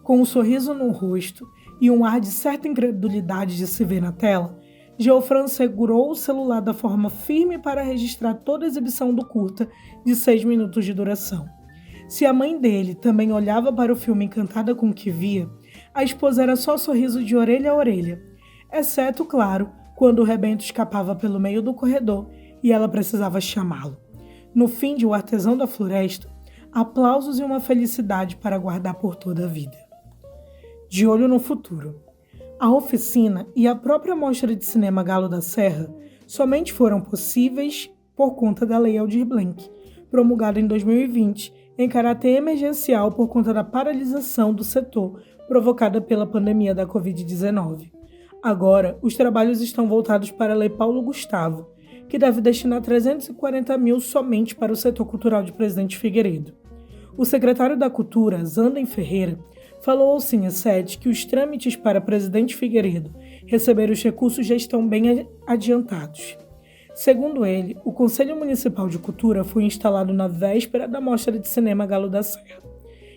Com um sorriso no rosto e um ar de certa incredulidade de se ver na tela, Geofran segurou o celular da forma firme para registrar toda a exibição do curta de 6 minutos de duração. Se a mãe dele também olhava para o filme encantada com o que via, a esposa era só sorriso de orelha a orelha, exceto, claro, quando o rebento escapava pelo meio do corredor e ela precisava chamá-lo. No fim de O Artesão da Floresta, aplausos e uma felicidade para guardar por toda a vida. De olho no futuro. A oficina e a própria mostra de cinema Galo da Serra somente foram possíveis por conta da Lei Aldir Blanc, promulgada em 2020, em caráter emergencial por conta da paralisação do setor provocada pela pandemia da Covid-19. Agora, os trabalhos estão voltados para a Lei Paulo Gustavo, que deve destinar 340 mil somente para o setor cultural de Presidente Figueiredo. O secretário da Cultura, Zanden Ferreira, falou ao Cine7 que os trâmites para Presidente Figueiredo receber os recursos já estão bem adiantados. Segundo ele, o Conselho Municipal de Cultura foi instalado na véspera da Mostra de Cinema Galo da Serra,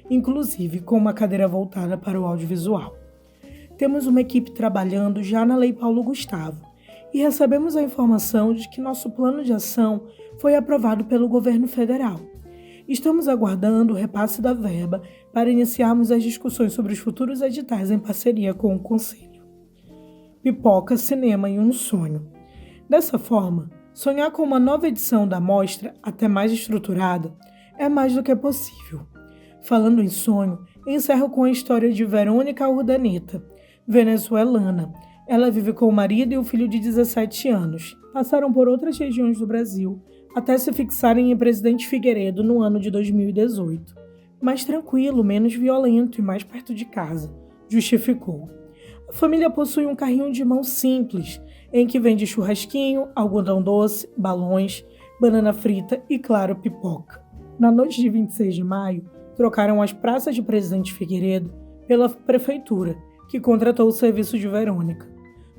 inclusive com uma cadeira voltada para o audiovisual. Temos uma equipe trabalhando já na Lei Paulo Gustavo e recebemos a informação de que nosso plano de ação foi aprovado pelo governo federal. Estamos aguardando o repasse da verba para iniciarmos as discussões sobre os futuros editais em parceria com o Conselho. Pipoca, cinema e um sonho. Dessa forma, sonhar com uma nova edição da mostra, até mais estruturada, é mais do que possível. Falando em sonho, encerro com a história de Verônica Urdaneta, venezuelana. Ela vive com o marido e o filho de 17 anos. Passaram por outras regiões do Brasil, até se fixarem em Presidente Figueiredo no ano de 2018. Mais tranquilo, menos violento e mais perto de casa, justificou. A família possui um carrinho de mão simples, em que vende churrasquinho, algodão doce, balões, banana frita e, claro, pipoca. Na noite de 26 de maio, trocaram as praças de Presidente Figueiredo pela prefeitura, que contratou o serviço de Verônica.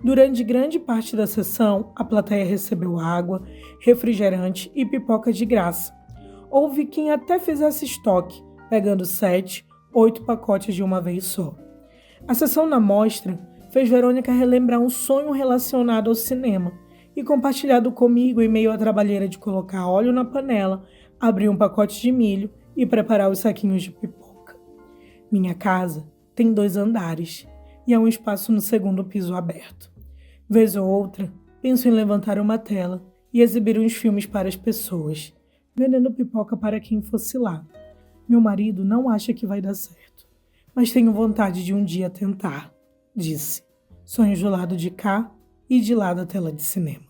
Durante grande parte da sessão, a plateia recebeu água, refrigerante e pipoca de graça. Houve quem até fizesse estoque, pegando 7, 8 pacotes de uma vez só. A sessão na mostra fez Verônica relembrar um sonho relacionado ao cinema e, compartilhado comigo em meio à trabalheira de colocar óleo na panela, abrir um pacote de milho e preparar os saquinhos de pipoca. Minha casa tem 2 andares e há um espaço no 2º piso aberto. Vez ou outra, penso em levantar uma tela e exibir uns filmes para as pessoas, vendendo pipoca para quem fosse lá. Meu marido não acha que vai dar certo, mas tenho vontade de um dia tentar, disse. Sonhos do lado de cá e de lá da tela de cinema.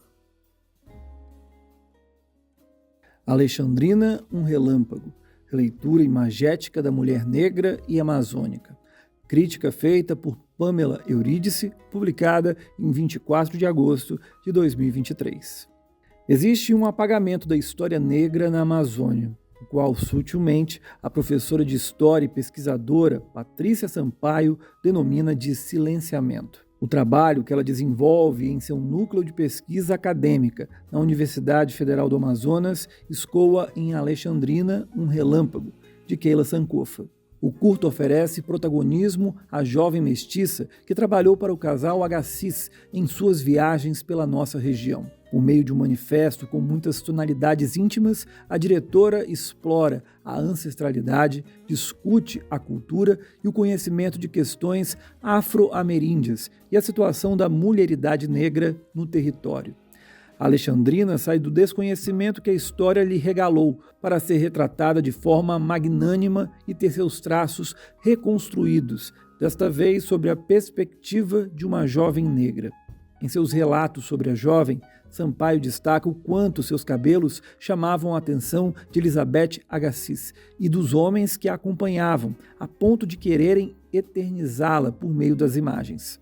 Alexandrina, um relâmpago. Leitura imagética da mulher negra e amazônica. Crítica feita por Pamela Eurídice, publicada em 24 de agosto de 2023. Existe um apagamento da história negra na Amazônia, o qual sutilmente a professora de História e pesquisadora Patrícia Sampaio denomina de silenciamento. O trabalho que ela desenvolve em seu núcleo de pesquisa acadêmica na Universidade Federal do Amazonas escoa em Alexandrina, um relâmpago, de Keila Sankofa. O curto oferece protagonismo à jovem mestiça que trabalhou para o casal Agassiz em suas viagens pela nossa região. Por meio de um manifesto com muitas tonalidades íntimas, a diretora explora a ancestralidade, discute a cultura e o conhecimento de questões afro-ameríndias e a situação da mulheridade negra no território. Alexandrina sai do desconhecimento que a história lhe regalou para ser retratada de forma magnânima e ter seus traços reconstruídos, desta vez sobre a perspectiva de uma jovem negra. Em seus relatos sobre a jovem, Sampaio destaca o quanto seus cabelos chamavam a atenção de Elizabeth Agassiz e dos homens que a acompanhavam, a ponto de quererem eternizá-la por meio das imagens.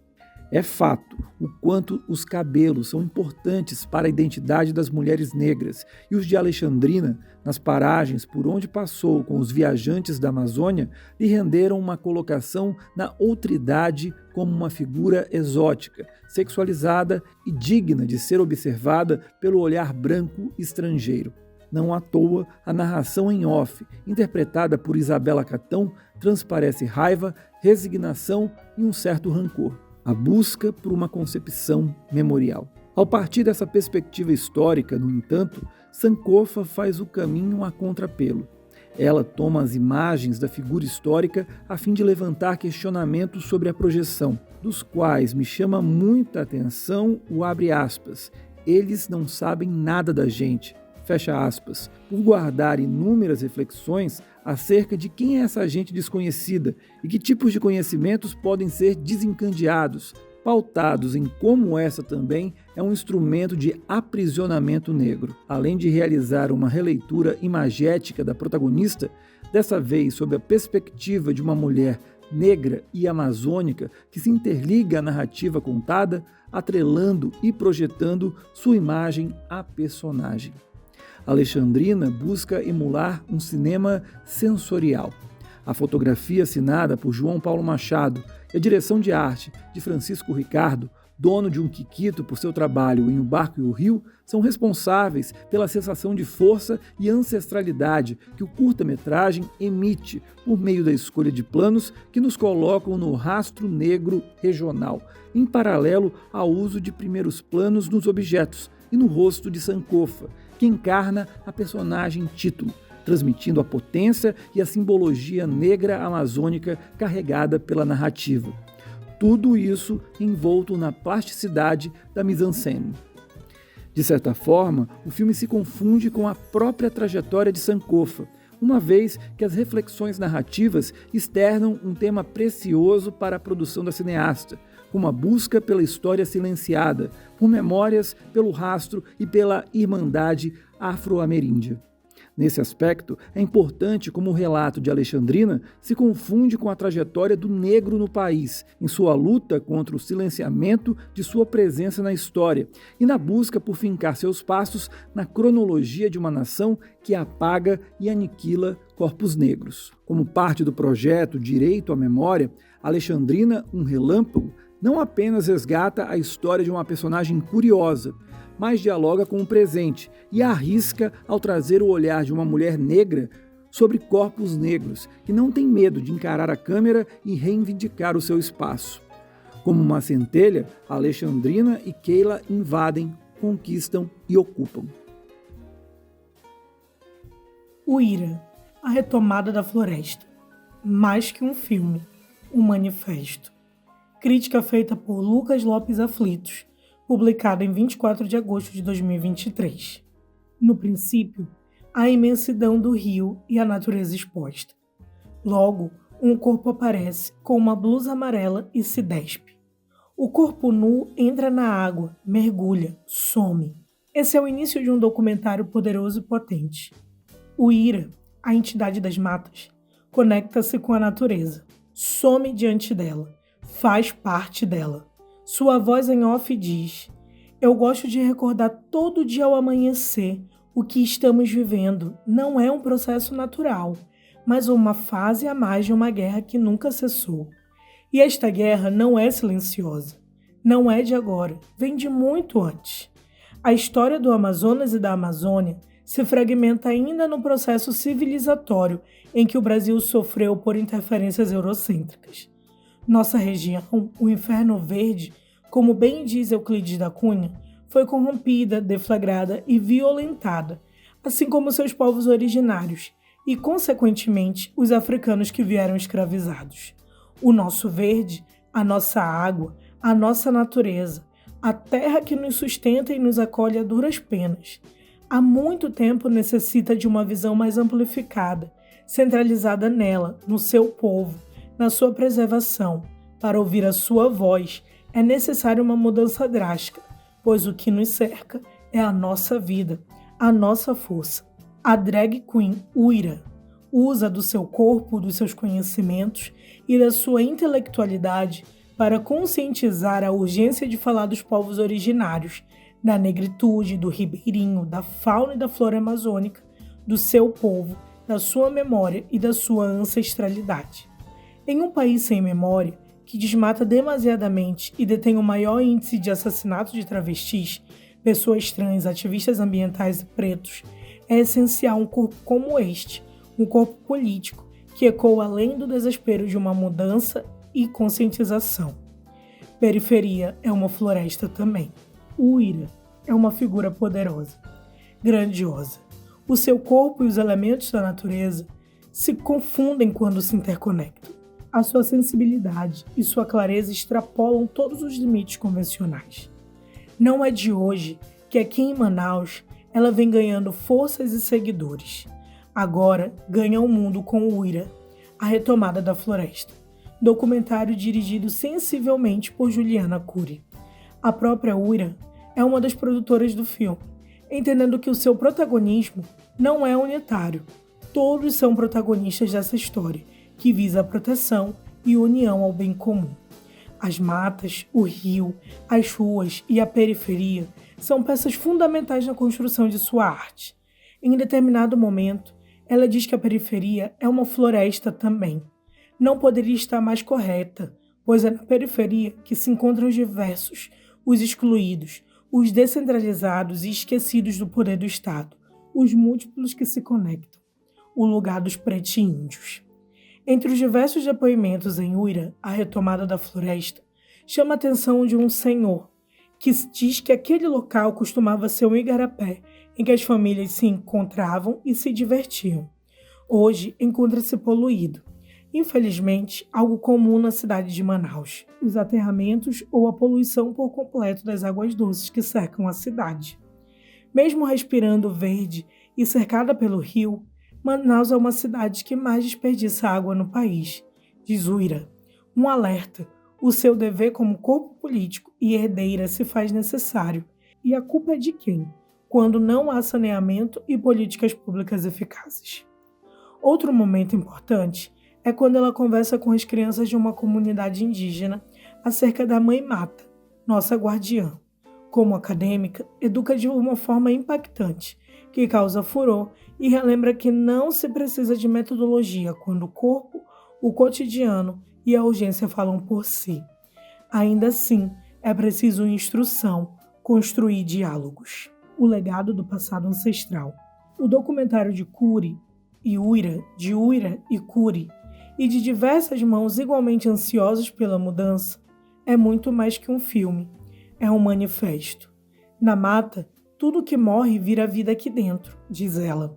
É fato o quanto os cabelos são importantes para a identidade das mulheres negras, e os de Alexandrina, nas paragens por onde passou com os viajantes da Amazônia, lhe renderam uma colocação na outridade como uma figura exótica, sexualizada e digna de ser observada pelo olhar branco estrangeiro. Não à toa, a narração em off, interpretada por Isabela Catão, transparece raiva, resignação e um certo rancor. A busca por uma concepção memorial. Ao partir dessa perspectiva histórica, no entanto, Sankofa faz o caminho a contrapelo. Ela toma as imagens da figura histórica a fim de levantar questionamentos sobre a projeção, dos quais me chama muita atenção o abre aspas. Eles não sabem nada da gente, fecha aspas, por guardar inúmeras reflexões acerca de quem é essa gente desconhecida e que tipos de conhecimentos podem ser desencadeados, pautados em como essa também é um instrumento de aprisionamento negro. Além de realizar uma releitura imagética da protagonista, dessa vez sob a perspectiva de uma mulher negra e amazônica que se interliga à narrativa contada, atrelando e projetando sua imagem à personagem. Alexandrina busca emular um cinema sensorial. A fotografia assinada por João Paulo Machado e a direção de arte de Francisco Ricardo, dono de um Kikito por seu trabalho em O Barco e o Rio, são responsáveis pela sensação de força e ancestralidade que o curta-metragem emite por meio da escolha de planos que nos colocam no rastro negro regional, em paralelo ao uso de primeiros planos nos objetos e no rosto de Sankofa, que encarna a personagem título, transmitindo a potência e a simbologia negra amazônica carregada pela narrativa. Tudo isso envolto na plasticidade da mise-en-scène. De certa forma, o filme se confunde com a própria trajetória de Sankofa, uma vez que as reflexões narrativas externam um tema precioso para a produção da cineasta, como a busca pela história silenciada, por memórias, pelo rastro e pela irmandade afro-ameríndia. Nesse aspecto, é importante como o relato de Alexandrina se confunde com a trajetória do negro no país, em sua luta contra o silenciamento de sua presença na história e na busca por fincar seus passos na cronologia de uma nação que apaga e aniquila corpos negros. Como parte do projeto Direito à Memória, Alexandrina, um relâmpago, não apenas resgata a história de uma personagem curiosa, mas dialoga com o presente e arrisca ao trazer o olhar de uma mulher negra sobre corpos negros, que não tem medo de encarar a câmera e reivindicar o seu espaço. Como uma centelha, Alexandrina e Keila invadem, conquistam e ocupam. Uíra, a retomada da floresta. Mais que um filme, um manifesto. Crítica feita por Lucas Lopes Aflitos, publicada em 24 de agosto de 2023. No princípio, a imensidão do rio e a natureza exposta. Logo, um corpo aparece com uma blusa amarela e se despe. O corpo nu entra na água, mergulha, some. Esse é o início de um documentário poderoso e potente. Uíra, a entidade das matas, conecta-se com a natureza, some diante dela, faz parte dela. Sua voz em off diz: eu gosto de recordar todo dia ao amanhecer o que estamos vivendo não é um processo natural, mas uma fase a mais de uma guerra que nunca cessou. E esta guerra não é silenciosa, não é de agora, vem de muito antes. A história do Amazonas e da Amazônia se fragmenta ainda no processo civilizatório em que o Brasil sofreu por interferências eurocêntricas. Nossa região, o Inferno Verde, como bem diz Euclides da Cunha, foi corrompida, deflagrada e violentada, assim como seus povos originários e, consequentemente, os africanos que vieram escravizados. O nosso verde, a nossa água, a nossa natureza, a terra que nos sustenta e nos acolhe a duras penas, há muito tempo necessita de uma visão mais amplificada, centralizada nela, no seu povo, na sua preservação. Para ouvir a sua voz, é necessária uma mudança drástica, pois o que nos cerca é a nossa vida, a nossa força. A drag queen Uíra usa do seu corpo, dos seus conhecimentos e da sua intelectualidade para conscientizar a urgência de falar dos povos originários, da negritude, do ribeirinho, da fauna e da flora amazônica, do seu povo, da sua memória e da sua ancestralidade. Em um país sem memória, que desmata demasiadamente e detém o maior índice de assassinato de travestis, pessoas trans, ativistas ambientais e pretos, é essencial um corpo como este, um corpo político, que ecoa além do desespero de uma mudança e conscientização. Periferia é uma floresta também. Uíra é uma figura poderosa, grandiosa. O seu corpo e os elementos da natureza se confundem quando se interconectam. A sua sensibilidade e sua clareza extrapolam todos os limites convencionais. Não é de hoje que aqui em Manaus ela vem ganhando forças e seguidores. Agora ganha o mundo com Uíra, a retomada da floresta. Documentário dirigido sensivelmente por Juliana Cury. A própria Uíra é uma das produtoras do filme, entendendo que o seu protagonismo não é unitário. Todos são protagonistas dessa história, que visa a proteção e união ao bem comum. As matas, o rio, as ruas e a periferia são peças fundamentais na construção de sua arte. Em determinado momento, ela diz que a periferia é uma floresta também. Não poderia estar mais correta, pois é na periferia que se encontram os diversos, os excluídos, os descentralizados e esquecidos do poder do Estado, os múltiplos que se conectam, o lugar dos preto-índios. Entre os diversos depoimentos em Uíra, a retomada da floresta, chama a atenção de um senhor, que diz que aquele local costumava ser um igarapé, em que as famílias se encontravam e se divertiam. Hoje, encontra-se poluído. Infelizmente, algo comum na cidade de Manaus, os aterramentos ou a poluição por completo das águas doces que cercam a cidade. Mesmo respirando verde e cercada pelo rio, Manaus é uma cidade que mais desperdiça água no país, diz Uíra. Um alerta, o seu dever como corpo político e herdeira se faz necessário. E a culpa é de quem? quando não há saneamento e políticas públicas eficazes. Outro momento importante é quando ela conversa com as crianças de uma comunidade indígena acerca da Mãe Mata, nossa guardiã. Como acadêmica, educa de uma forma impactante, que causa furor e relembra que não se precisa de metodologia quando o corpo, o cotidiano e a urgência falam por si. Ainda assim, é preciso instrução, construir diálogos. O legado do passado ancestral. O documentário de Curi e Uira, de Uira e Curi, e de diversas mãos igualmente ansiosas pela mudança, é muito mais que um filme. É um manifesto. Na mata, tudo que morre vira vida aqui dentro, diz ela.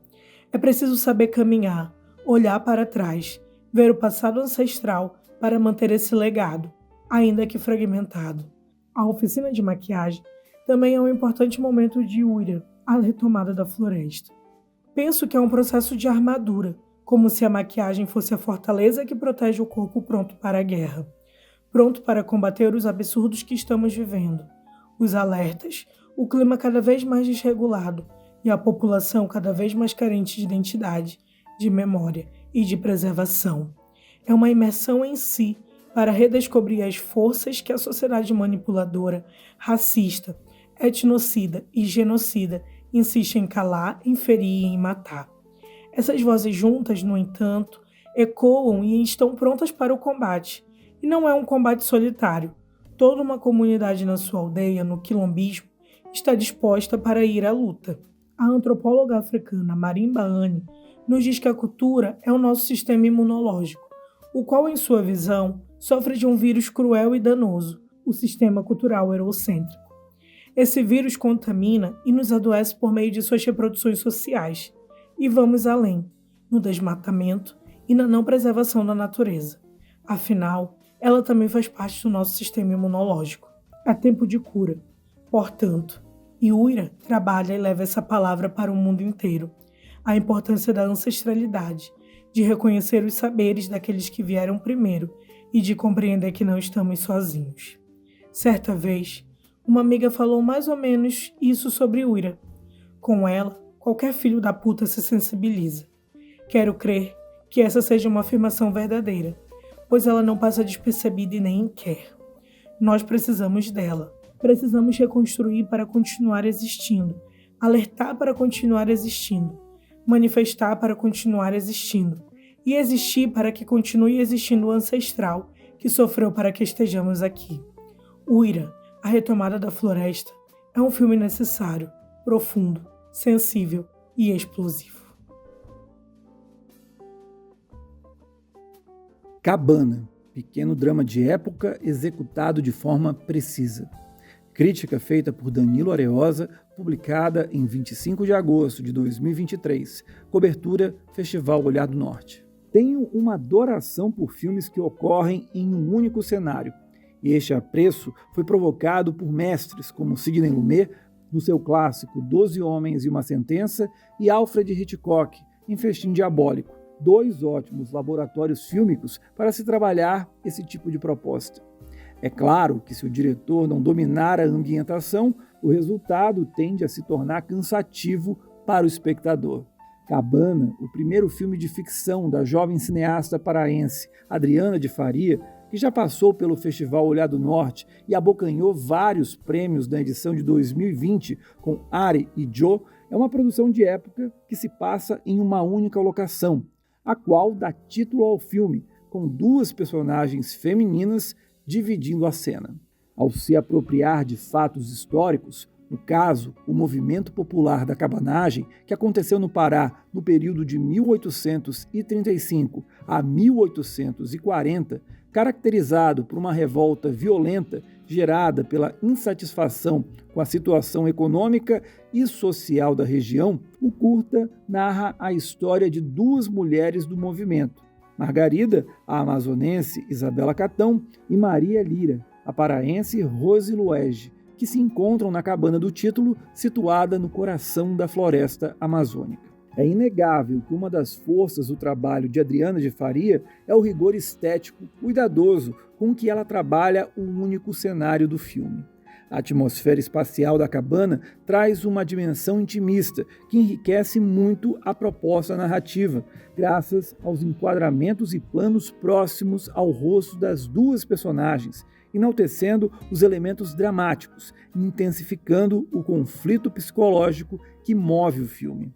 É preciso saber caminhar, olhar para trás, ver o passado ancestral para manter esse legado, ainda que fragmentado. A oficina de maquiagem também é um importante momento de Uira, a retomada da floresta. Penso que é um processo de armadura, como se a maquiagem fosse a fortaleza que protege o corpo pronto para a guerra, pronto para combater os absurdos que estamos vivendo, os alertas, o clima cada vez mais desregulado e a população cada vez mais carente de identidade, de memória e de preservação. É uma imersão em si para redescobrir as forças que a sociedade manipuladora, racista, etnocida e genocida insiste em calar, em ferir e em matar. Essas vozes juntas, no entanto, ecoam e estão prontas para o combate. E não é um combate solitário. Toda uma comunidade na sua aldeia, no quilombismo, está disposta para ir à luta. A antropóloga africana Marimba Anne nos diz que a cultura é o nosso sistema imunológico, o qual, em sua visão, sofre de um vírus cruel e danoso, o sistema cultural eurocêntrico. Esse vírus contamina e nos adoece por meio de suas reproduções sociais. E vamos além, no desmatamento e na não preservação da natureza. Afinal, ela também faz parte do nosso sistema imunológico. É tempo de cura. Portanto, Uira trabalha e leva essa palavra para o mundo inteiro. A importância da ancestralidade, de reconhecer os saberes daqueles que vieram primeiro e de compreender que não estamos sozinhos. Certa vez, uma amiga falou mais ou menos isso sobre Uira. Com ela, qualquer filho da puta se sensibiliza. Quero crer que essa seja uma afirmação verdadeira, pois ela não passa despercebida e nem quer. Nós precisamos dela. Precisamos reconstruir para continuar existindo, alertar para continuar existindo, manifestar para continuar existindo e existir para que continue existindo o ancestral que sofreu para que estejamos aqui. Uira, a retomada da floresta, é um filme necessário, profundo, sensível e explosivo. Cabana, pequeno drama de época executado de forma precisa. Crítica feita por Danilo Areosa, publicada em 25 de agosto de 2023. Cobertura Festival Olhar do Norte. Tenho uma adoração por filmes que ocorrem em um único cenário. E este apreço foi provocado por mestres como Sidney Lumet, no seu clássico 12 Homens e uma Sentença, e Alfred Hitchcock, em Festim Diabólico. 2 ótimos laboratórios fílmicos para se trabalhar esse tipo de proposta. É claro que se o diretor não dominar a ambientação, o resultado tende a se tornar cansativo para o espectador. Cabana, o primeiro filme de ficção da jovem cineasta paraense Adriana de Faria, que já passou pelo Festival Olhar do Norte e abocanhou vários prêmios na edição de 2020 com Ari e Joe, é uma produção de época que se passa em uma única locação, a qual dá título ao filme, com 2 personagens femininas dividindo a cena. Ao se apropriar de fatos históricos, no caso, o movimento popular da cabanagem, que aconteceu no Pará no período de 1835 a 1840, caracterizado por uma revolta violenta gerada pela insatisfação com a situação econômica e social da região, o curta narra a história de 2 mulheres do movimento, Margarida, a amazonense Isabela Catão, e Maria Lira, a paraense Rose Luege, que se encontram na cabana do título, situada no coração da floresta amazônica. É inegável que uma das forças do trabalho de Adriana de Faria é o rigor estético cuidadoso com que ela trabalha o único cenário do filme. A atmosfera espacial da cabana traz uma dimensão intimista que enriquece muito a proposta narrativa, graças aos enquadramentos e planos próximos ao rosto das duas personagens, enaltecendo os elementos dramáticos e intensificando o conflito psicológico que move o filme.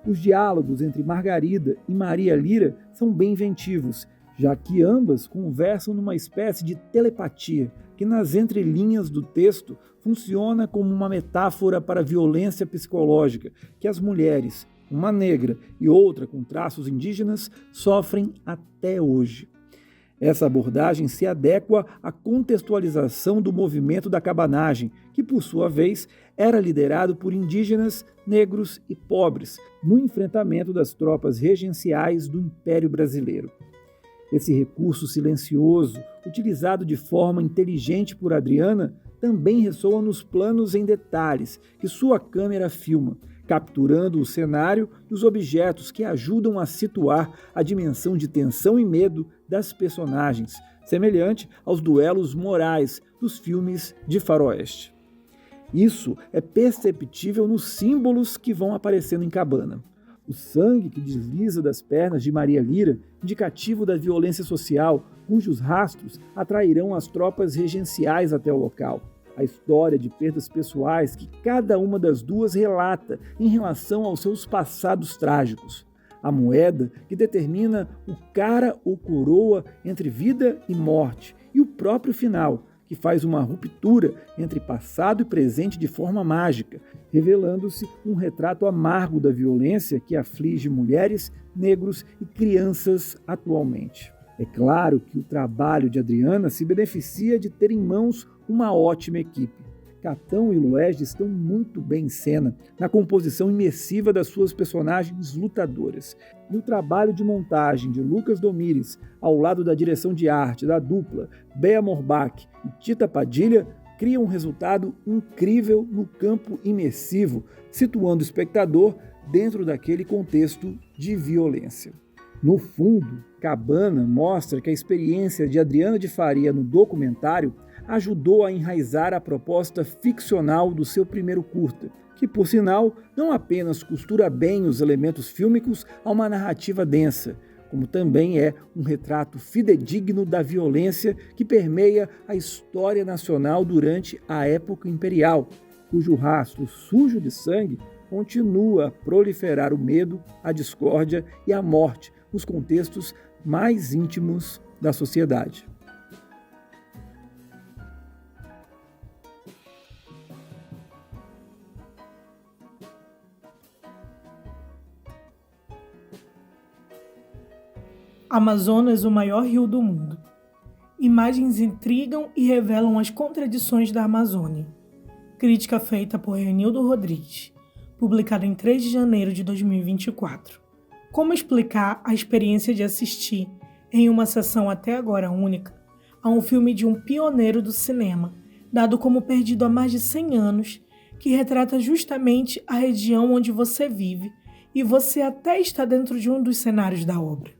Os diálogos entre Margarida e Maria Lira são bem inventivos, já que ambas conversam numa espécie de telepatia, que nas entrelinhas do texto funciona como uma metáfora para a violência psicológica que as mulheres, uma negra e outra com traços indígenas, sofrem até hoje. Essa abordagem se adequa à contextualização do movimento da cabanagem, que, por sua vez, era liderado por indígenas, negros e pobres, no enfrentamento das tropas regenciais do Império Brasileiro. Esse recurso silencioso, utilizado de forma inteligente por Adriana, também ressoa nos planos em detalhes que sua câmera filma, capturando o cenário e os objetos que ajudam a situar a dimensão de tensão e medo das personagens, semelhante aos duelos morais dos filmes de faroeste. Isso é perceptível nos símbolos que vão aparecendo em Cabana. O sangue que desliza das pernas de Maria Lira, indicativo da violência social, cujos rastros atrairão as tropas regenciais até o local. A história de perdas pessoais que cada uma das duas relata em relação aos seus passados trágicos. A moeda que determina o cara ou coroa entre vida e morte. E o próprio final, que faz uma ruptura entre passado e presente de forma mágica, revelando-se um retrato amargo da violência que aflige mulheres, negros e crianças atualmente. É claro que o trabalho de Adriana se beneficia de ter em mãos uma ótima equipe. Catão e Luege estão muito bem em cena, na composição imersiva das suas personagens lutadoras. E o trabalho de montagem de Lucas Domires, ao lado da direção de arte da dupla Bea Morbach e Tita Padilha, cria um resultado incrível no campo imersivo, situando o espectador dentro daquele contexto de violência. No fundo, Cabana mostra que a experiência de Adriana de Faria no documentário ajudou a enraizar a proposta ficcional do seu primeiro curta, que, por sinal, não apenas costura bem os elementos fílmicos a uma narrativa densa, como também é um retrato fidedigno da violência que permeia a história nacional durante a época imperial, cujo rastro sujo de sangue continua a proliferar o medo, a discórdia e a morte nos contextos mais íntimos da sociedade. Amazonas, o maior rio do mundo. Imagens intrigam e revelam as contradições da Amazônia. Crítica feita por Renildo Rodrigues, publicada em 3 de janeiro de 2024. Como explicar a experiência de assistir, em uma sessão até agora única, a um filme de um pioneiro do cinema, dado como perdido há mais de 100 anos, que retrata justamente a região onde você vive e você até está dentro de um dos cenários da obra?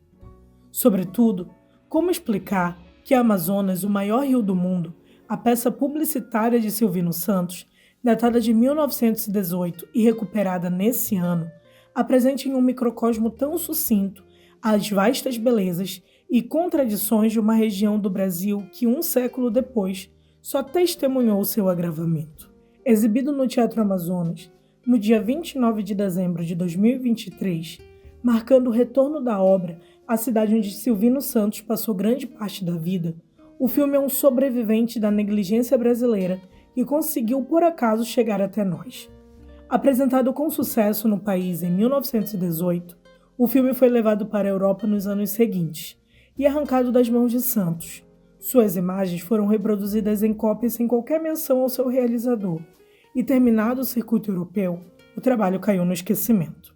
Sobretudo, como explicar que Amazonas, o maior rio do mundo, a peça publicitária de Silvino Santos, datada de 1918 e recuperada nesse ano, apresente em um microcosmo tão sucinto as vastas belezas e contradições de uma região do Brasil que um século depois só testemunhou seu agravamento. Exibido no Teatro Amazonas, no dia 29 de dezembro de 2023, marcando o retorno da obra à cidade onde Silvino Santos passou grande parte da vida, o filme é um sobrevivente da negligência brasileira que conseguiu por acaso chegar até nós. Apresentado com sucesso no país em 1918, o filme foi levado para a Europa nos anos seguintes e arrancado das mãos de Santos. Suas imagens foram reproduzidas em cópias sem qualquer menção ao seu realizador, e terminado o circuito europeu, o trabalho caiu no esquecimento.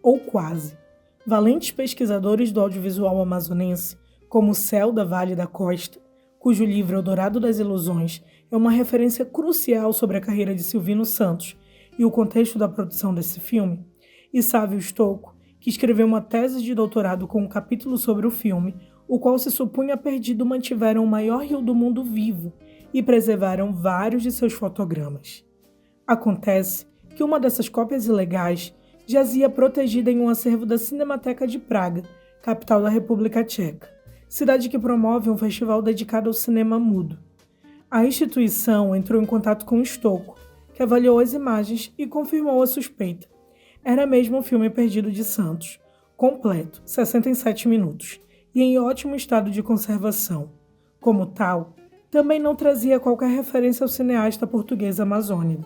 Ou quase. Valentes pesquisadores do audiovisual amazonense, como Celda Vale da Costa, cujo livro Eldorado das Ilusões é uma referência crucial sobre a carreira de Silvino Santos e o contexto da produção desse filme, e Sávio Stocco, que escreveu uma tese de doutorado com um capítulo sobre o filme, o qual se supunha perdido, mantiveram o maior rio do mundo vivo e preservaram vários de seus fotogramas. Acontece que uma dessas cópias ilegais jazia protegida em um acervo da Cinemateca de Praga, capital da República Tcheca, cidade que promove um festival dedicado ao cinema mudo. A instituição entrou em contato com Stocco, que avaliou as imagens e confirmou a suspeita. Era mesmo um filme perdido de Santos, completo, 67 minutos, e em ótimo estado de conservação. Como tal, também não trazia qualquer referência ao cineasta português amazônico.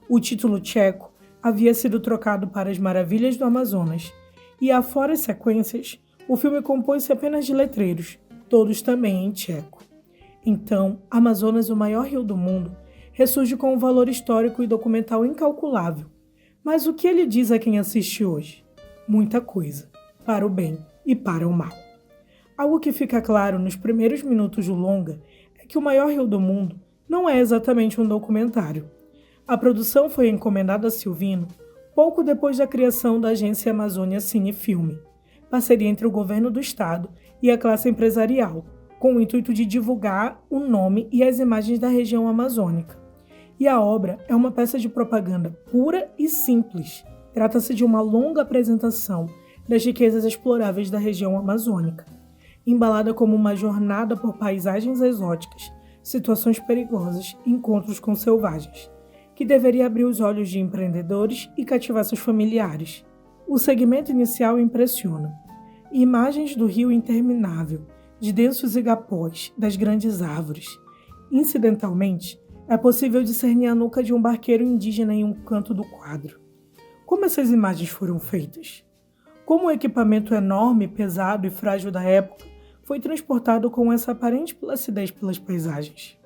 O título tcheco havia sido trocado para As Maravilhas do Amazonas, e afora as sequências, o filme compôs-se apenas de letreiros, todos também em tcheco. Então, Amazonas, o maior rio do mundo, ressurge com um valor histórico e documental incalculável. Mas o que ele diz a quem assiste hoje? Muita coisa, para o bem e para o mal. Algo que fica claro nos primeiros minutos do longa é que o maior rio do mundo não é exatamente um documentário. A produção foi encomendada a Silvino pouco depois da criação da agência Amazônia Cine Filme, parceria entre o governo do estado e a classe empresarial, com o intuito de divulgar o nome e as imagens da região amazônica. E a obra é uma peça de propaganda pura e simples. Trata-se de uma longa apresentação das riquezas exploráveis da região amazônica, embalada como uma jornada por paisagens exóticas, situações perigosas e encontros com selvagens, que deveria abrir os olhos de empreendedores e cativar seus familiares. O segmento inicial impressiona. Imagens do rio interminável, de densos igapós, das grandes árvores. Incidentalmente, é possível discernir a nuca de um barqueiro indígena em um canto do quadro. Como essas imagens foram feitas? Como o equipamento enorme, pesado e frágil da época foi transportado com essa aparente placidez pelas paisagens?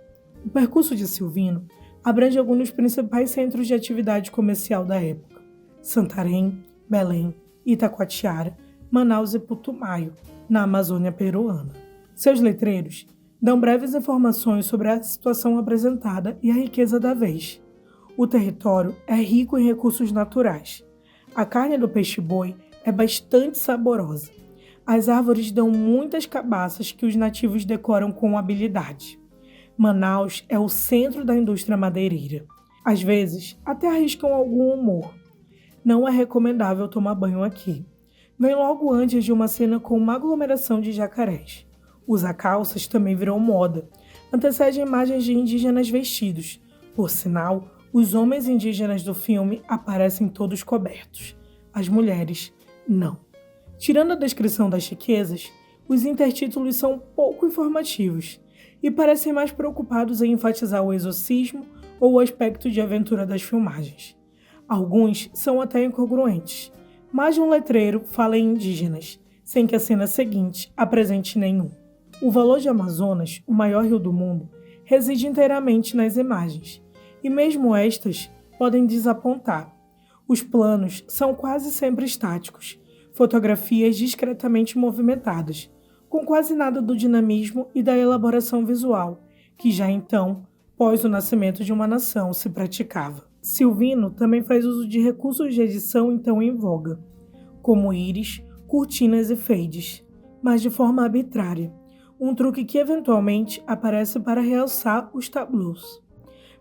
O percurso de Silvino abrange alguns dos principais centros de atividade comercial da época: Santarém, Belém, Itacoatiara, Manaus e Putumayo, na Amazônia peruana. Seus letreiros dão breves informações sobre a situação apresentada e a riqueza da vez. O território é rico em recursos naturais. A carne do peixe-boi é bastante saborosa. As árvores dão muitas cabaças que os nativos decoram com habilidade. Manaus é o centro da indústria madeireira. Às vezes, até arriscam algum humor. Não é recomendável tomar banho aqui. Vem logo antes de uma cena com uma aglomeração de jacarés. Usar calças também virou moda. Antecede imagens de indígenas vestidos. Por sinal, os homens indígenas do filme aparecem todos cobertos. As mulheres, não. Tirando a descrição das riquezas, os intertítulos são pouco informativos e parecem mais preocupados em enfatizar o exorcismo ou o aspecto de aventura das filmagens. Alguns são até incongruentes. Mais de um letreiro fala em indígenas, sem que a cena seguinte apresente nenhum. O valor de Amazonas, o maior rio do mundo, reside inteiramente nas imagens, e mesmo estas podem desapontar. Os planos são quase sempre estáticos, fotografias discretamente movimentadas, com quase nada do dinamismo e da elaboração visual, que já então, pós o nascimento de uma nação, se praticava. Silvino também faz uso de recursos de edição então em voga, como íris, cortinas e fades, mas de forma arbitrária, um truque que eventualmente aparece para realçar os tableaus.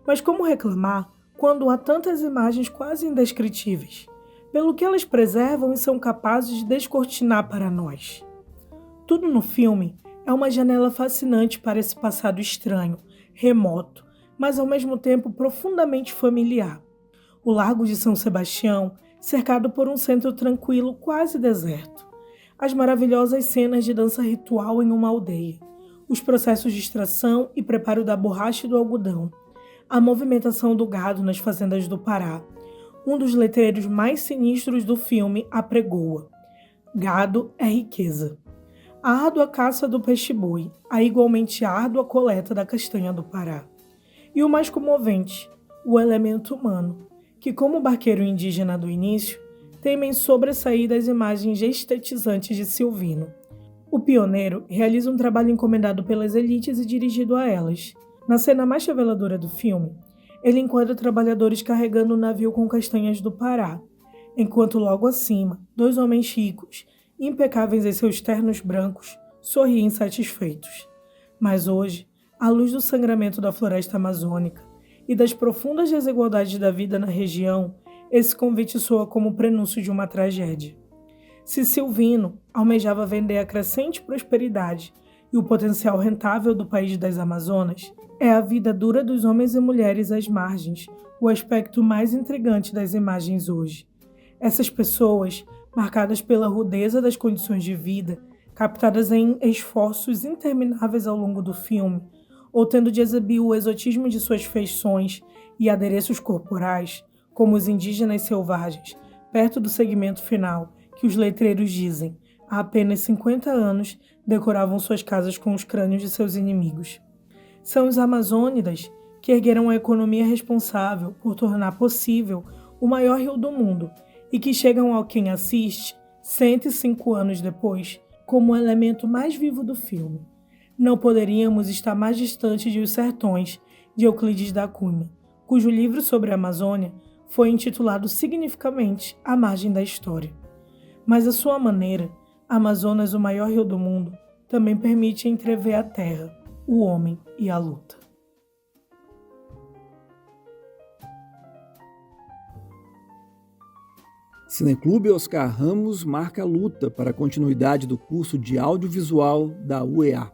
Mas como reclamar quando há tantas imagens quase indescritíveis, pelo que elas preservam e são capazes de descortinar para nós? Tudo no filme é uma janela fascinante para esse passado estranho, remoto, mas ao mesmo tempo profundamente familiar. O Largo de São Sebastião, cercado por um centro tranquilo quase deserto. As maravilhosas cenas de dança ritual em uma aldeia, os processos de extração e preparo da borracha e do algodão, a movimentação do gado nas fazendas do Pará. Um dos letreiros mais sinistros do filme apregoa: gado é riqueza. A árdua caça do peixe-boi, a igualmente árdua coleta da castanha do Pará. E o mais comovente, o elemento humano, que, como o barqueiro indígena do início, temem sobressair das imagens estetizantes de Silvino. O pioneiro realiza um trabalho encomendado pelas elites e dirigido a elas. Na cena mais reveladora do filme, ele enquadra trabalhadores carregando um navio com castanhas do Pará, enquanto logo acima, dois homens ricos, impecáveis em seus ternos brancos, sorriem satisfeitos. Mas hoje, À luz do sangramento da floresta amazônica e das profundas desigualdades da vida na região, esse convite soa como o prenúncio de uma tragédia. Se Silvino almejava vender a crescente prosperidade e o potencial rentável do país das Amazonas, é a vida dura dos homens e mulheres às margens o aspecto mais intrigante das imagens hoje. Essas pessoas, marcadas pela rudeza das condições de vida, captadas em esforços intermináveis ao longo do filme, ou tendo de exibir o exotismo de suas feições e adereços corporais, como os indígenas selvagens, perto do segmento final, que os letreiros dizem, há apenas 50 anos decoravam suas casas com os crânios de seus inimigos. São os amazônidas que ergueram a economia responsável por tornar possível o maior rio do mundo e que chegam ao quem assiste, 105 anos depois, como o elemento mais vivo do filme. Não poderíamos estar mais distante de Os Sertões, de Euclides da Cunha, cujo livro sobre a Amazônia foi intitulado significativamente A Margem da História. Mas à sua maneira, Amazonas, o maior rio do mundo, também permite entrever a terra, o homem e a luta. Cineclube Oscar Ramos marca a luta para a continuidade do curso de audiovisual da UEA.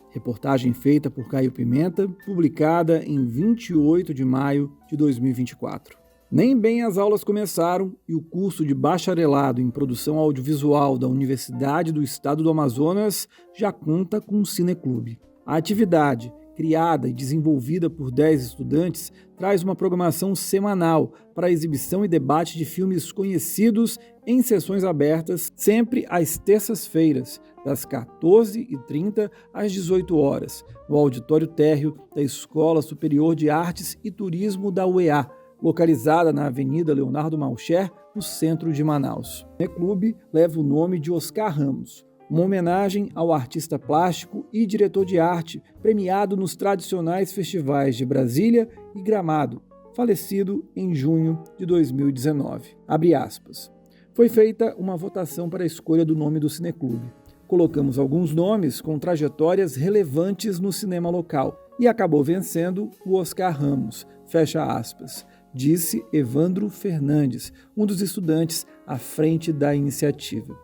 Reportagem feita por Caio Pimenta, publicada em 28 de maio de 2024. Nem bem as aulas começaram e o curso de bacharelado em produção audiovisual da Universidade do Estado do Amazonas já conta com um cineclube. A atividade, criada e desenvolvida por 10 estudantes, traz uma programação semanal para a exibição e debate de filmes conhecidos em sessões abertas, sempre às terças-feiras, das 14h30 às 18 horas, no auditório térreo da Escola Superior de Artes e Turismo da UEA, localizada na Avenida Leonardo Malcher, no centro de Manaus. O cineclube leva o nome de Oscar Ramos, uma homenagem ao artista plástico e diretor de arte premiado nos tradicionais festivais de Brasília e Gramado, falecido em junho de 2019. Abre aspas. Foi feita uma votação para a escolha do nome do cineclube. Colocamos alguns nomes com trajetórias relevantes no cinema local e acabou vencendo o Oscar Ramos, fecha aspas, disse Evandro Fernandes, um dos estudantes à frente da iniciativa.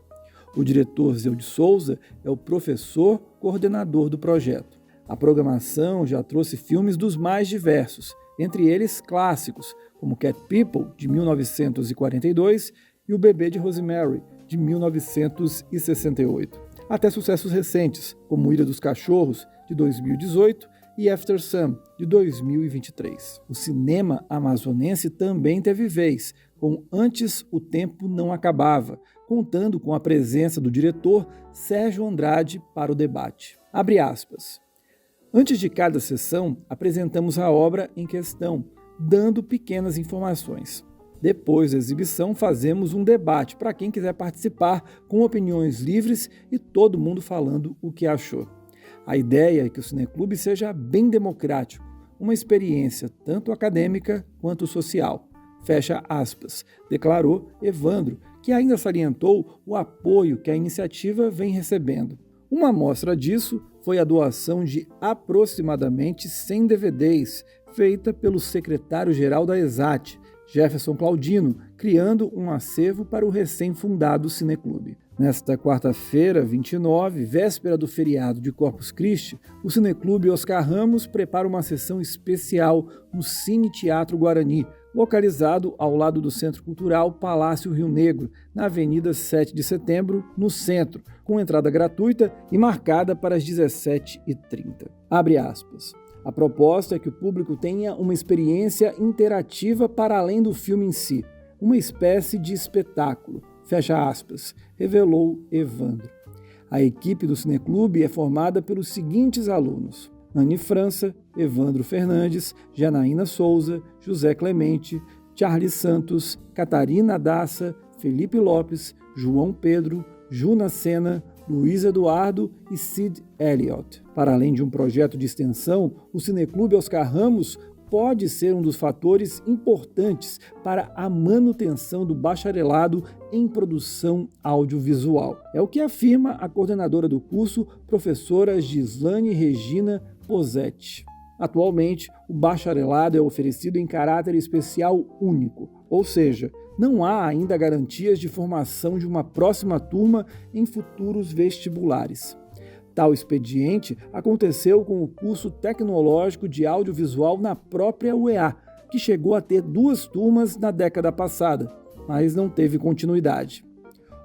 O diretor Zeu de Souza é o professor coordenador do projeto. A programação já trouxe filmes dos mais diversos, entre eles clássicos, como Cat People, de 1942, e O Bebê de Rosemary, de 1968. Até sucessos recentes, como Ilha dos Cachorros, de 2018, e After Sun, de 2023. O cinema amazonense também teve vez, com Antes o Tempo Não Acabava, contando com a presença do diretor Sérgio Andrade para o debate. Abre aspas. Antes de cada sessão, apresentamos a obra em questão, dando pequenas informações. Depois da exibição, fazemos um debate para quem quiser participar, com opiniões livres e todo mundo falando o que achou. A ideia é que o cineclube seja bem democrático, uma experiência tanto acadêmica quanto social. Fecha aspas, declarou Evandro, que ainda salientou o apoio que a iniciativa vem recebendo. Uma amostra disso foi a doação de aproximadamente 100 DVDs, feita pelo secretário-geral da ESAT, Jefferson Claudino, criando um acervo para o recém-fundado cineclube. Nesta quarta-feira, 29, véspera do feriado de Corpus Christi, o cineclube Oscar Ramos prepara uma sessão especial no Cine Teatro Guarani, localizado ao lado do Centro Cultural Palácio Rio Negro, na Avenida 7 de Setembro, no centro, com entrada gratuita e marcada para as 17h30. Abre aspas. A proposta é que o público tenha uma experiência interativa para além do filme em si, uma espécie de espetáculo, fecha aspas, revelou Evandro. A equipe do cineclube é formada pelos seguintes alunos: Anne França, Evandro Fernandes, Janaína Souza, José Clemente, Charles Santos, Catarina Dassa, Felipe Lopes, João Pedro, Juna Sena, Luiz Eduardo e Sid Elliott. Para além de um projeto de extensão, o cineclube Oscar Ramos pode ser um dos fatores importantes para a manutenção do bacharelado em produção audiovisual. É o que afirma a coordenadora do curso, professora Gislane Regina POSET. Atualmente, o bacharelado é oferecido em caráter especial único, ou seja, não há ainda garantias de formação de uma próxima turma em futuros vestibulares. Tal expediente aconteceu com o curso tecnológico de audiovisual na própria UEA, que chegou a ter 2 turmas na década passada, mas não teve continuidade.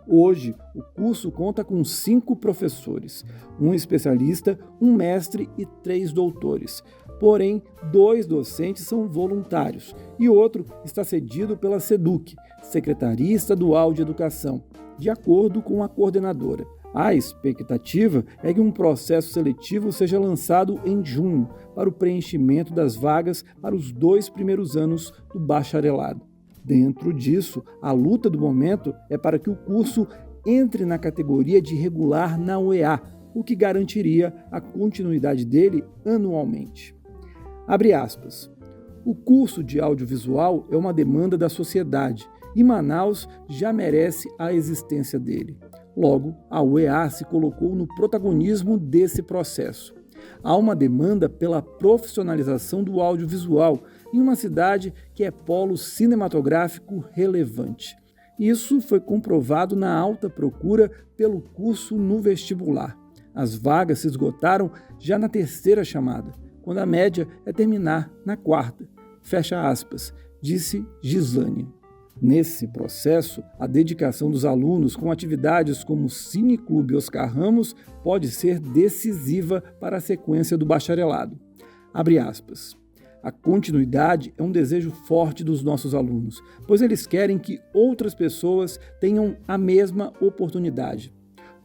Hoje, o curso conta com 5 professores, um especialista, um mestre e 3 doutores. Porém, 2 docentes são voluntários e outro está cedido pela SEDUC, Secretaria Estadual de Educação, de acordo com a coordenadora. A expectativa é que um processo seletivo seja lançado em junho para o preenchimento das vagas para os 2 primeiros anos do bacharelado. Dentro disso, a luta do momento é para que o curso entre na categoria de regular na UEA, o que garantiria a continuidade dele anualmente. Abre aspas. O curso de audiovisual é uma demanda da sociedade e Manaus já merece a existência dele. Logo, a UEA se colocou no protagonismo desse processo. Há uma demanda pela profissionalização do audiovisual em uma cidade que é polo cinematográfico relevante. Isso foi comprovado na alta procura pelo curso no vestibular. As vagas se esgotaram já na 3ª chamada, quando a média é terminar na 4ª. Fecha aspas, disse Gislane. Nesse processo, a dedicação dos alunos com atividades como o Cineclube Oscar Ramos pode ser decisiva para a sequência do bacharelado. Abre aspas. A continuidade é um desejo forte dos nossos alunos, pois eles querem que outras pessoas tenham a mesma oportunidade.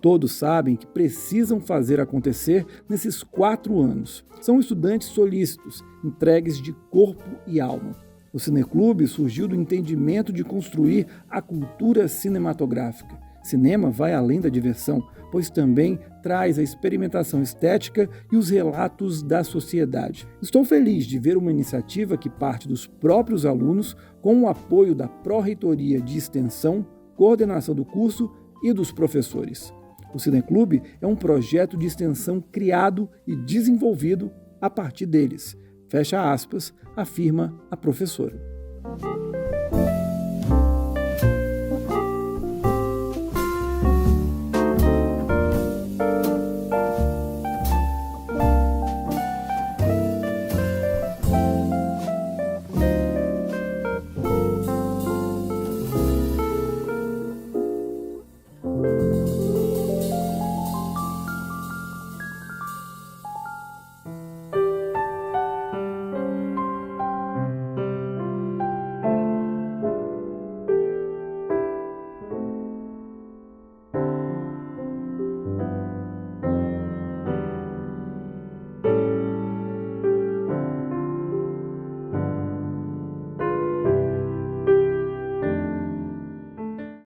Todos sabem que precisam fazer acontecer nesses 4 anos. São estudantes solícitos, entregues de corpo e alma. O Cineclube surgiu do entendimento de construir a cultura cinematográfica. Cinema vai além da diversão, pois também traz a experimentação estética e os relatos da sociedade. Estou feliz de ver uma iniciativa que parte dos próprios alunos, com o apoio da Pró-Reitoria de Extensão, coordenação do curso e dos professores. O Cineclube é um projeto de extensão criado e desenvolvido a partir deles. Fecha aspas, afirma a professora.